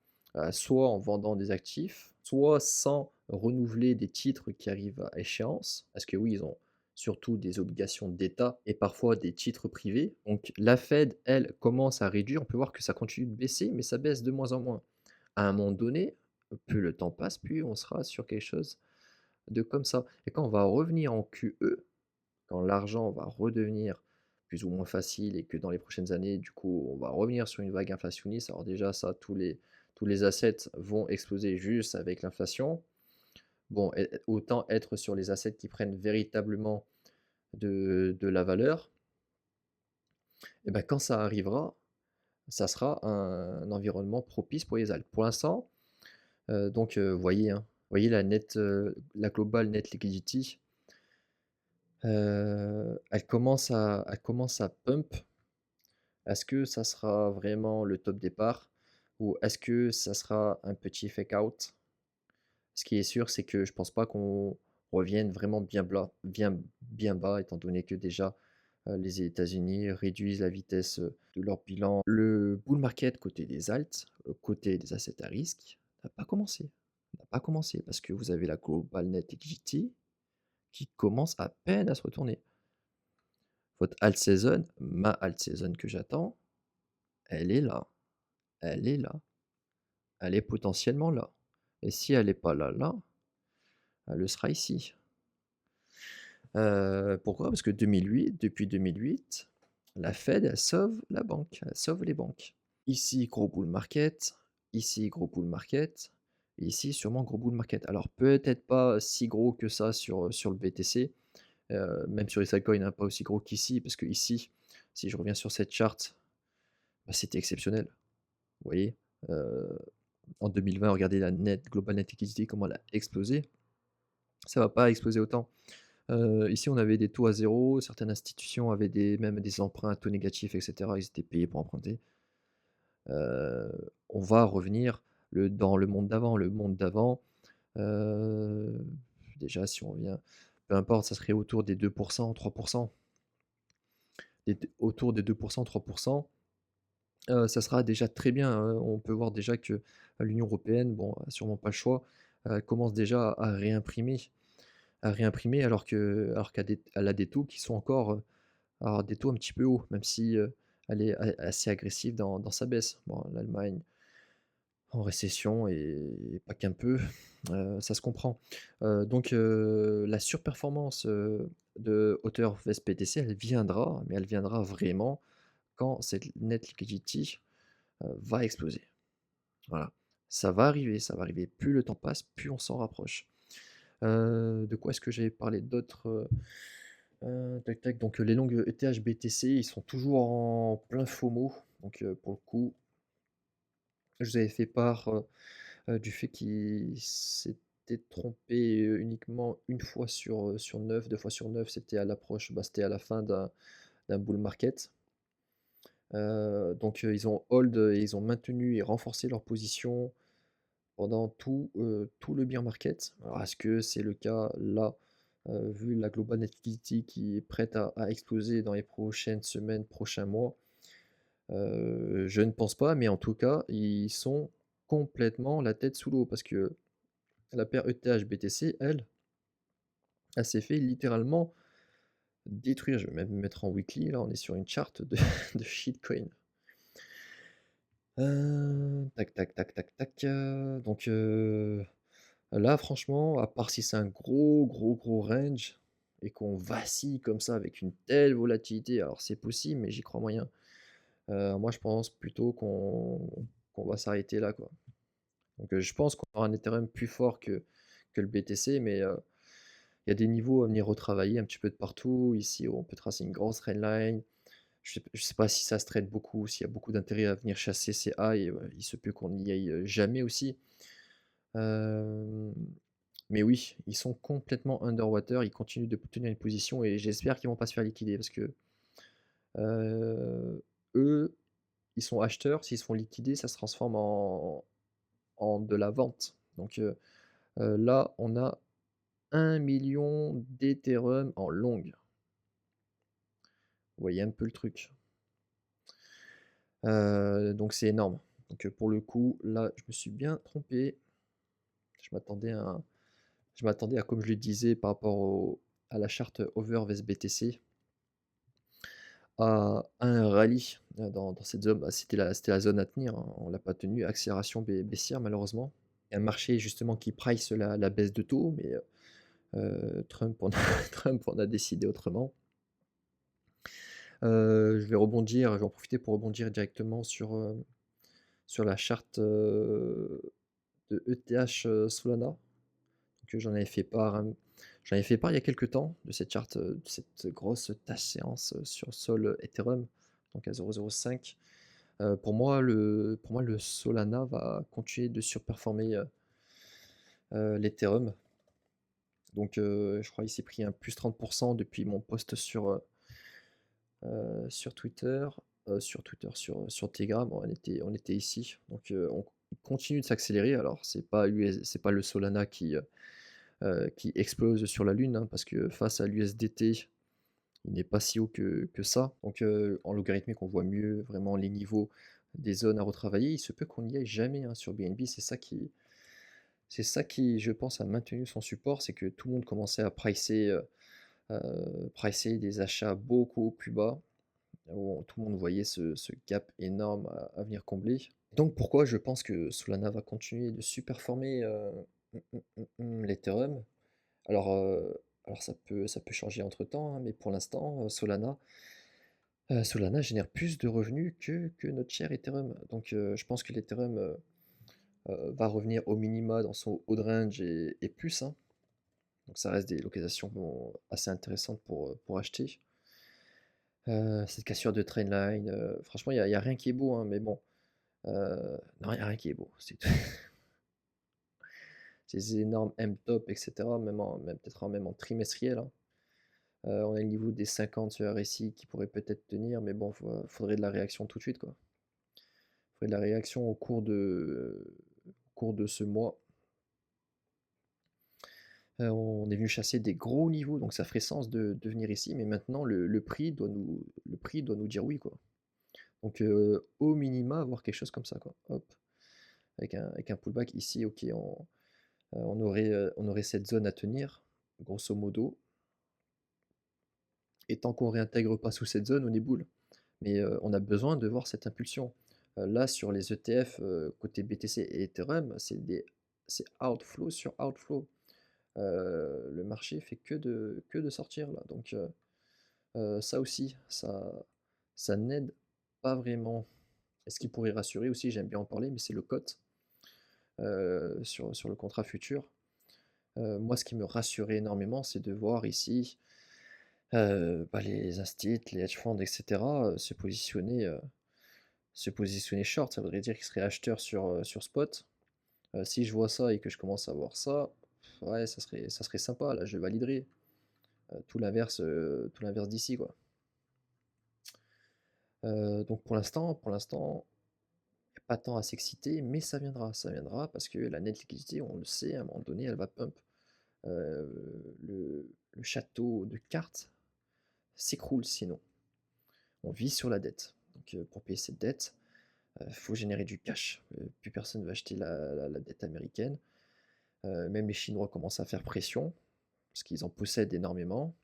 soit en vendant des actifs, soit sans renouveler des titres qui arrivent à échéance. Parce que oui, ils ont surtout des obligations d'État et parfois des titres privés. Donc la Fed, elle, commence à réduire. On peut voir que ça continue de baisser, mais ça baisse de moins en moins. À un moment donné, plus le temps passe, plus on sera sur quelque chose de comme ça. Et quand on va revenir en QE, quand l'argent va redevenir plus ou moins facile et que dans les prochaines années, du coup, on va revenir sur une vague inflationniste. Alors déjà, ça, tous les assets vont exploser juste avec l'inflation. Bon, autant être sur les assets qui prennent véritablement de la valeur. Et ben, quand ça arrivera, ça sera un environnement propice pour les altes. Pour l'instant, donc, voyez la global net liquidity, elle commence à pump. Est-ce que ça sera vraiment le top départ ou est-ce que ça sera un petit fake out? Ce qui est sûr, c'est que je pense pas qu'on revienne vraiment bien bas, étant donné que déjà les États-Unis réduisent la vitesse de leur bilan. Le bull market côté des alts, côté des assets à risque, n'a pas commencé. N'a pas commencé parce que vous avez la global net liquidity qui commence à peine à se retourner. Votre alt season, ma alt season que j'attends, elle est là. Elle est là. Elle est potentiellement là. Et si elle n'est pas là, elle le sera ici. Pourquoi? Parce que depuis 2008, la Fed, elle sauve la banque, elle sauve les banques. Ici, gros bull market, ici, gros bull market, et ici, sûrement gros bull market. Alors peut-être pas si gros que ça sur le BTC, même sur les altcoins, hein, pas aussi gros qu'ici, parce que ici, si je reviens sur cette charte, bah, c'était exceptionnel. Vous voyez? Heu, En 2020, regardez la global net liquidity, comment elle a explosé. Ça va pas exploser autant. Ici, on avait des taux à zéro. Certaines institutions avaient même des emprunts à taux négatifs et cetera. Ils étaient payés pour emprunter. On va revenir dans le monde d'avant. Le monde d'avant, heu, déjà si on revient, peu importe, ça serait autour des 2 3 autour des 2 3 ça sera déjà très bien, hein. On peut voir déjà que l'Union européenne, bon, a sûrement pas le choix, commence déjà à réimprimer alors qu'elle a des taux qui sont encore, alors des taux un petit peu hauts, même si, elle est assez agressive dans sa baisse. Bon, l'Allemagne en récession et pas qu'un peu, ça se comprend. Donc la surperformance, de hauteur VSPTC, elle viendra, mais elle viendra vraiment quand cette net liquidity, va exploser. Voilà. Ça va arriver. Plus le temps passe, plus on s'en rapproche. De quoi est-ce que j'avais parlé d'autre, tac tac, donc les longues ETH-BTC, ils sont toujours en plein FOMO. Donc pour le coup, je vous avais fait part, du fait qu'ils s'étaient trompés, uniquement une fois sur 9, 2 fois sur 9, c'était à l'approche, bah, c'était à la fin d'un bull market. Donc ils ont hold et ils ont maintenu et renforcé leur position pendant tout le bear market. Alors est-ce que c'est le cas là, vu la global net liquidity qui est prête à exploser dans les prochaines semaines, prochains mois? Je ne pense pas, mais en tout cas, ils sont complètement la tête sous l'eau parce que la paire ETH-BTC, elle s'est fait littéralement détruire. Je vais même me mettre en weekly, là, on est sur une charte de de shitcoin. Tac, tac, tac, tac, tac, donc là, franchement, à part si c'est un gros, gros, gros range et qu'on vacille comme ça avec une telle volatilité, alors c'est possible, mais j'y crois moyen. Moi, je pense plutôt qu'on va s'arrêter là, quoi. Donc, je pense qu'on aura un Ethereum plus fort que le BTC, mais il y a des niveaux à venir retravailler un petit peu de partout. Ici, on peut tracer une grosse trendline. Je sais pas si ça se trade beaucoup, s'il y a beaucoup d'intérêt à venir chasser ces highs, et il se peut qu'on n'y aille jamais aussi. Hem, mais oui, ils sont complètement underwater, ils continuent de tenir une position et j'espère qu'ils vont pas se faire liquider parce que Heu, eux, ils sont acheteurs, s'ils se font liquider, ça se transforme en de la vente. Donc là, on a 1 million d'Ethereum en long. Vous voyez un peu le truc? Donc c'est énorme. Donc pour le coup, là, je me suis bien trompé. Je m'attendais à comme je le disais par rapport à la charte Over vs BTC, à un rallye, dans cette zone. Bah, c'était la zone à tenir, hein. On l'a pas tenu, accélération baissière malheureusement. Il y a un marché justement qui price la baisse de taux, mais Trump en a Trump en a décidé autrement. Je vais en profiter pour rebondir directement sur la charte, de ETH, Solana. Que j'en avais fait part, j'en avais fait part il y a quelques temps de cette charte, de cette grosse tache séance, sur Sol Ethereum, donc à 0,05. Pour moi le Solana va continuer de surperformer, l'Ethereum. Donc je crois il s'est pris un plus 30 depuis mon post sur Twitter, sur Telegram, on était ici. Donc on continue de s'accélérer. Alors c'est pas le Solana qui explose sur la Lune, hein, parce que face à l'USDT, il n'est pas si haut que ça. Donc en logarithmique, on voit mieux vraiment les niveaux des zones à retravailler. Il se peut qu'on n'y aille jamais, hein, sur BNB. C'est ça qui, je pense, a maintenu son support, c'est que tout le monde commençait à pricer des achats beaucoup plus bas, où tout le monde voyait ce gap énorme à venir combler. Donc pourquoi je pense que Solana va continuer de surperformer l'Ethereum. Alors, ça peut changer entre-temps, hein, mais pour l'instant, Solana génère plus de revenus que notre cher Ethereum. Donc, je pense que l'Ethereum, va revenir au minima dans son haut de range et plus, hein. Donc ça reste des localisations, bon, assez intéressantes pour acheter. Cette cassure de trendline, franchement, il y a rien qui est beau, hein, mais bon, non, il y a rien qui est beau, c'est tout. Ces énormes M-top, et cetera, même peut-être même en trimestriel, hein. On a le niveau des 50 sur RSI qui pourrait peut-être tenir, mais bon, faudrait de la réaction tout de suite, quoi. Faudrait de la réaction au cours de ce mois. On est venu chasser des gros niveaux, donc ça ferait sens de venir ici, mais maintenant le prix doit nous dire oui, quoi. Donc au minima, avoir quelque chose comme ça, quoi. Hop, avec un pullback ici, ok, on aurait cette zone à tenir, grosso modo. Et tant qu'on réintègre pas sous cette zone, on est boule. Mais on a besoin de voir cette impulsion. Là, sur les ETF, côté BTC et Ethereum, c'est outflow sur outflow. Le marché fait que de sortir là. Donc ça aussi, ça n'aide pas vraiment. Et ce qui pourrait rassurer aussi, j'aime bien en parler, mais c'est le cote, sur le contrat futur. Moi, ce qui me rassurait énormément, c'est de voir ici, bah, les instituts, les hedge funds, et cetera, se positionner short. Ça voudrait dire qu'ils seraient acheteurs sur spot. Si je vois ça et que je commence à voir ça, ouais, ça serait sympa, là, je validerai. Tout l'inverse d'ici, quoi. Donc pour l'instant, il n'y a pas tant à s'exciter, mais ça viendra parce que la net liquidité, on le sait, à un moment donné, elle va pump. Le château de cartes s'écroule sinon. On vit sur la dette. Donc pour payer cette dette, il faut générer du cash. Plus personne ne va acheter la dette américaine. Même les Chinois commencent à faire pression, parce qu'ils en possèdent énormément,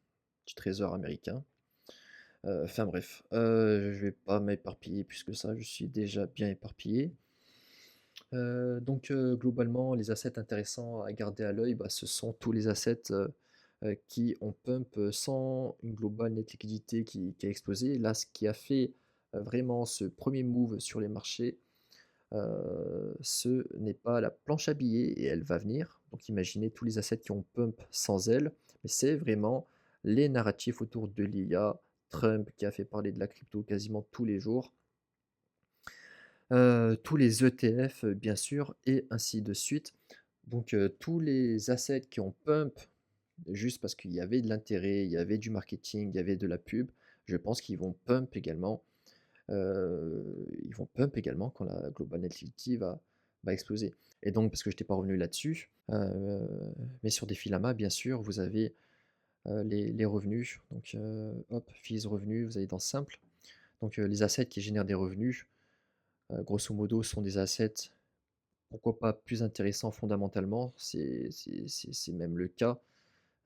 du trésor américain. Enfin bref, je vais pas m'éparpiller plus que ça, je suis déjà bien éparpillé. Donc globalement, les assets intéressants à garder à l'œil, bah, ce sont tous les assets qui ont pump sans une globale net liquidité qui a explosé. Là, ce qui a fait vraiment ce premier move sur les marchés, ce n'est pas la planche à billets et elle va venir. Donc imaginez tous les assets qui ont pump sans elle, mais c'est vraiment les narratifs autour de l'IA, Trump qui a fait parler de la crypto quasiment tous les jours, tous les ETF bien sûr et ainsi de suite. Donc tous les assets qui ont pump juste parce qu'il y avait de l'intérêt, il y avait du marketing, il y avait de la pub, Je pense ils vont pump également quand la Global Net Liquidity va exploser. Et donc, parce que je n'étais pas revenu là-dessus, mais sur des Filama, bien sûr, vous avez les revenus. Donc, hop, fees, revenus, vous allez dans simple. Donc, les assets qui génèrent des revenus, grosso modo, sont des assets, pourquoi pas plus intéressants fondamentalement, c'est même le cas.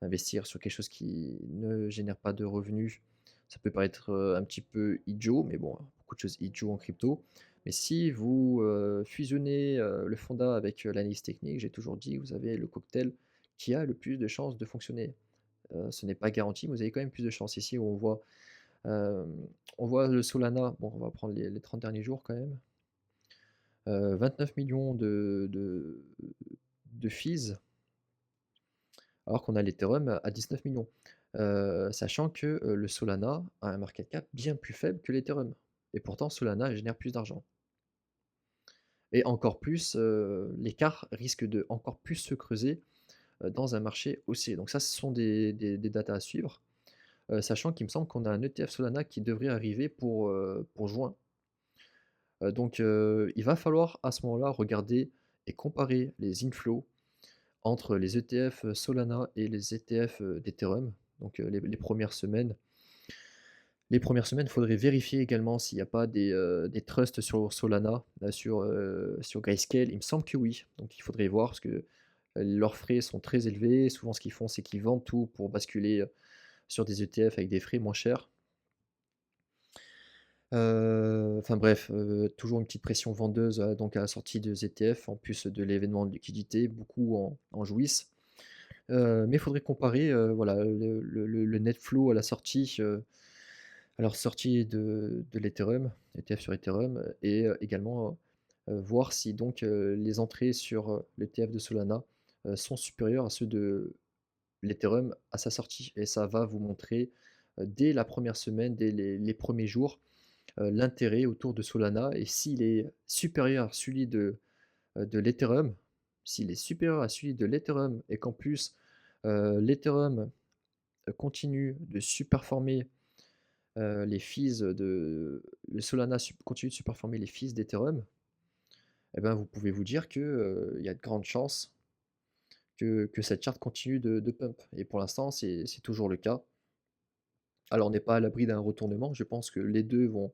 Investir sur quelque chose qui ne génère pas de revenus, ça peut paraître un petit peu idiot, mais bon, beaucoup de choses idiot en crypto. Mais si vous fusionnez le fonda avec l'analyse technique, j'ai toujours dit, vous avez le cocktail qui a le plus de chances de fonctionner. Ce n'est pas garanti, mais vous avez quand même plus de chances. Ici, où euh, on voit le Solana, bon, on va prendre les 30 derniers jours quand même, 29 millions de fees, alors qu'on a l'Ethereum à 19 millions. Sachant que le Solana a un market cap bien plus faible que l'Ethereum. Et pourtant, Solana génère plus d'argent. Et encore plus, l'écart risque de encore plus se creuser dans un marché haussier. Donc ça, ce sont des datas à suivre. Sachant qu'il me semble qu'on a un ETF Solana qui devrait arriver pour juin. Donc il va falloir à ce moment-là regarder et comparer les inflows entre les ETF Solana et les ETF d'Ethereum. Donc les premières semaines. Les premières semaines, il faudrait vérifier également s'il n'y a pas des trusts sur Solana, sur Grayscale. Il me semble que oui. Donc il faudrait voir parce que leurs frais sont très élevés. Souvent, ce qu'ils font, c'est qu'ils vendent tout pour basculer sur des ETF avec des frais moins chers. Enfin bref, toujours une petite pression vendeuse donc à la sortie des ETF, en plus de l'événement de liquidité, beaucoup en jouissent. Mais il faudrait comparer voilà, le net flow à leur sortie de l'Ethereum, ETF sur Ethereum, et également voir si donc les entrées sur l'ETF de Solana sont supérieures à ceux de l'Ethereum à sa sortie. Et ça va vous montrer dès la première semaine, dès les premiers jours, l'intérêt autour de Solana. Et s'il est supérieur à celui de l'Ethereum, s'il est supérieur à celui de l'Ethereum et qu'en plus l'Ethereum continue de surperformer les fees le Solana continue de surperformer les fees d'Ethereum, eh ben, vous pouvez vous dire qu'il y a de grandes chances que cette charte continue de pump. Et pour l'instant, c'est toujours le cas. Alors, on n'est pas à l'abri d'un retournement. Je pense que les deux vont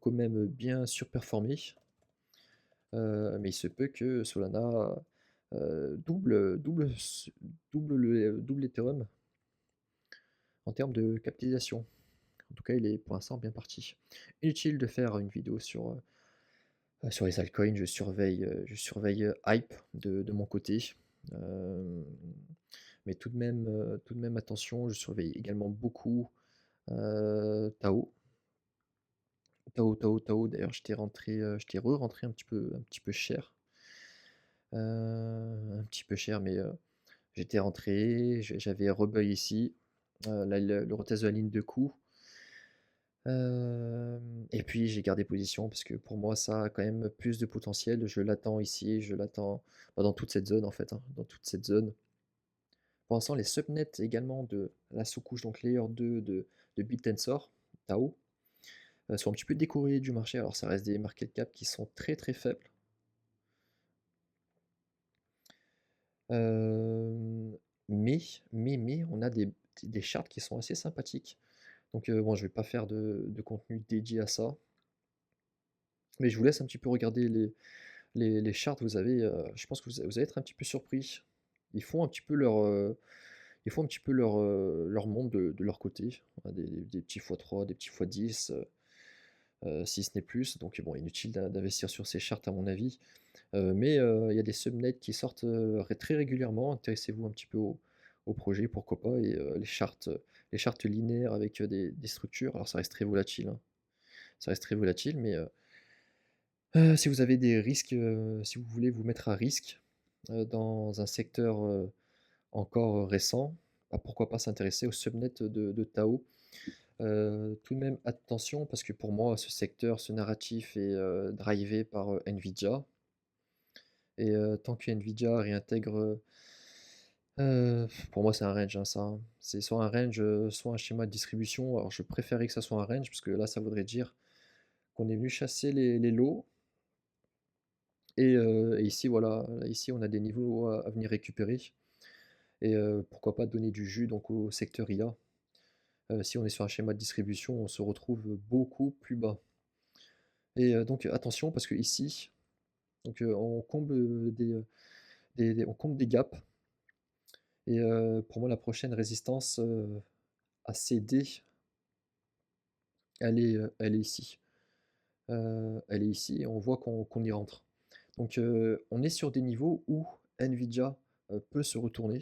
quand même bien surperformer. Mais il se peut que Solana double Ethereum en termes de capitalisation. En tout cas, il est pour l'instant bien parti. Inutile de faire une vidéo sur les altcoins. Je surveille Hype de mon côté. Euh, mais tout de même, attention, je surveille également beaucoup Tao. Tao. D'ailleurs, j'étais re-rentré un petit peu cher. Un petit peu cher, mais j'étais rentré, j'avais rebeuil ici. Là, le retest de la ligne de coup. Et puis j'ai gardé position parce que pour moi ça a quand même plus de potentiel. Je l'attends ici, je l'attends dans toute cette zone en fait, hein, dans toute cette zone. Pour l'instant, les subnets également de la sous-couche, donc layer 2 de BitTensor, Tao, sont un petit peu décorrélés du marché. Alors ça reste des market cap qui sont très très faibles. Mais on a des charts qui sont assez sympathiques. Donc bon, je vais pas faire de contenu dédié à ça. Mais je vous laisse un petit peu regarder les charts. Je pense que vous allez être un petit peu surpris. Ils font un petit peu leur monde de leur côté. Des petits x3, des petits x10, si ce n'est plus. Donc bon, inutile d'investir sur ces charts à mon avis. Mais il y a des subnets qui sortent très régulièrement. Intéressez-vous un petit peu au projet, pourquoi pas. Et les charts linéaires avec des structures, alors ça reste très volatile, hein. Ça reste très volatile, mais si vous avez des risques, si vous voulez vous mettre à risque dans un secteur encore récent, bah, pourquoi pas s'intéresser au subnet de Tao. Tout de même, attention, parce que pour moi, ce secteur, ce narratif est drivé par Nvidia. Et tant que Nvidia réintègre Pour moi, c'est un range, hein, ça, hein. C'est soit un range, soit un schéma de distribution. Alors je préférerais que ça soit un range, parce que là, ça voudrait dire qu'on est venu chasser les lots et ici, voilà, là, ici, on a des niveaux à venir récupérer et pourquoi pas donner du jus donc au secteur IA. Si on est sur un schéma de distribution, on se retrouve beaucoup plus bas et donc attention parce qu'ici, donc on comble, on comble des gaps et pour moi, la prochaine résistance, à céder, elle est ici. Elle est ici et on voit qu'on y rentre. Donc on est sur des niveaux où Nvidia, peut se retourner.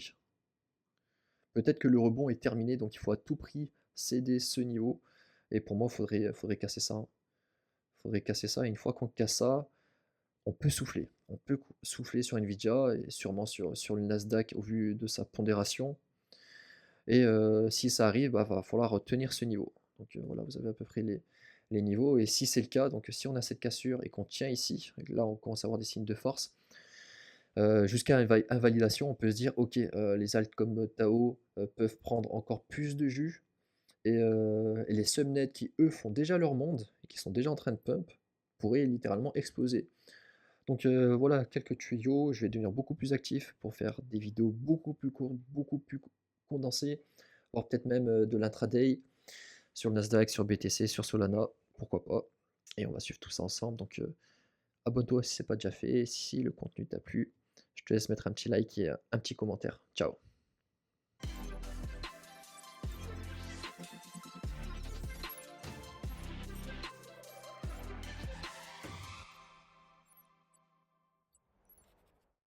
Peut-être que le rebond est terminé, donc il faut à tout prix céder ce niveau et pour moi, faudrait casser ça, hein. Faudrait casser ça et une fois qu'on casse ça, on peut souffler. On peut souffler sur Nvidia et sûrement sur le Nasdaq au vu de sa pondération et si ça arrive, bah, va falloir tenir ce niveau. Donc voilà, vous avez à peu près les niveaux et si c'est le cas, donc si on a cette cassure et qu'on tient ici, là on commence à avoir des signes de force, jusqu'à invalidation, on peut se dire: «OK, les alts comme Tao, peuvent prendre encore plus de jus et les subnets qui, eux, font déjà leur monde et qui sont déjà en train de pump, pourraient littéralement exploser». Donc voilà quelques tuyaux, je vais devenir beaucoup plus actif pour faire des vidéos beaucoup plus courtes, beaucoup plus condensées, voire peut-être même, de l'intraday sur le Nasdaq, sur BTC, sur Solana, pourquoi pas? Et on va suivre tout ça ensemble donc abonne-toi si c'est pas déjà fait, si le contenu t'a plu. Je te laisse mettre un petit like et un petit commentaire. Ciao.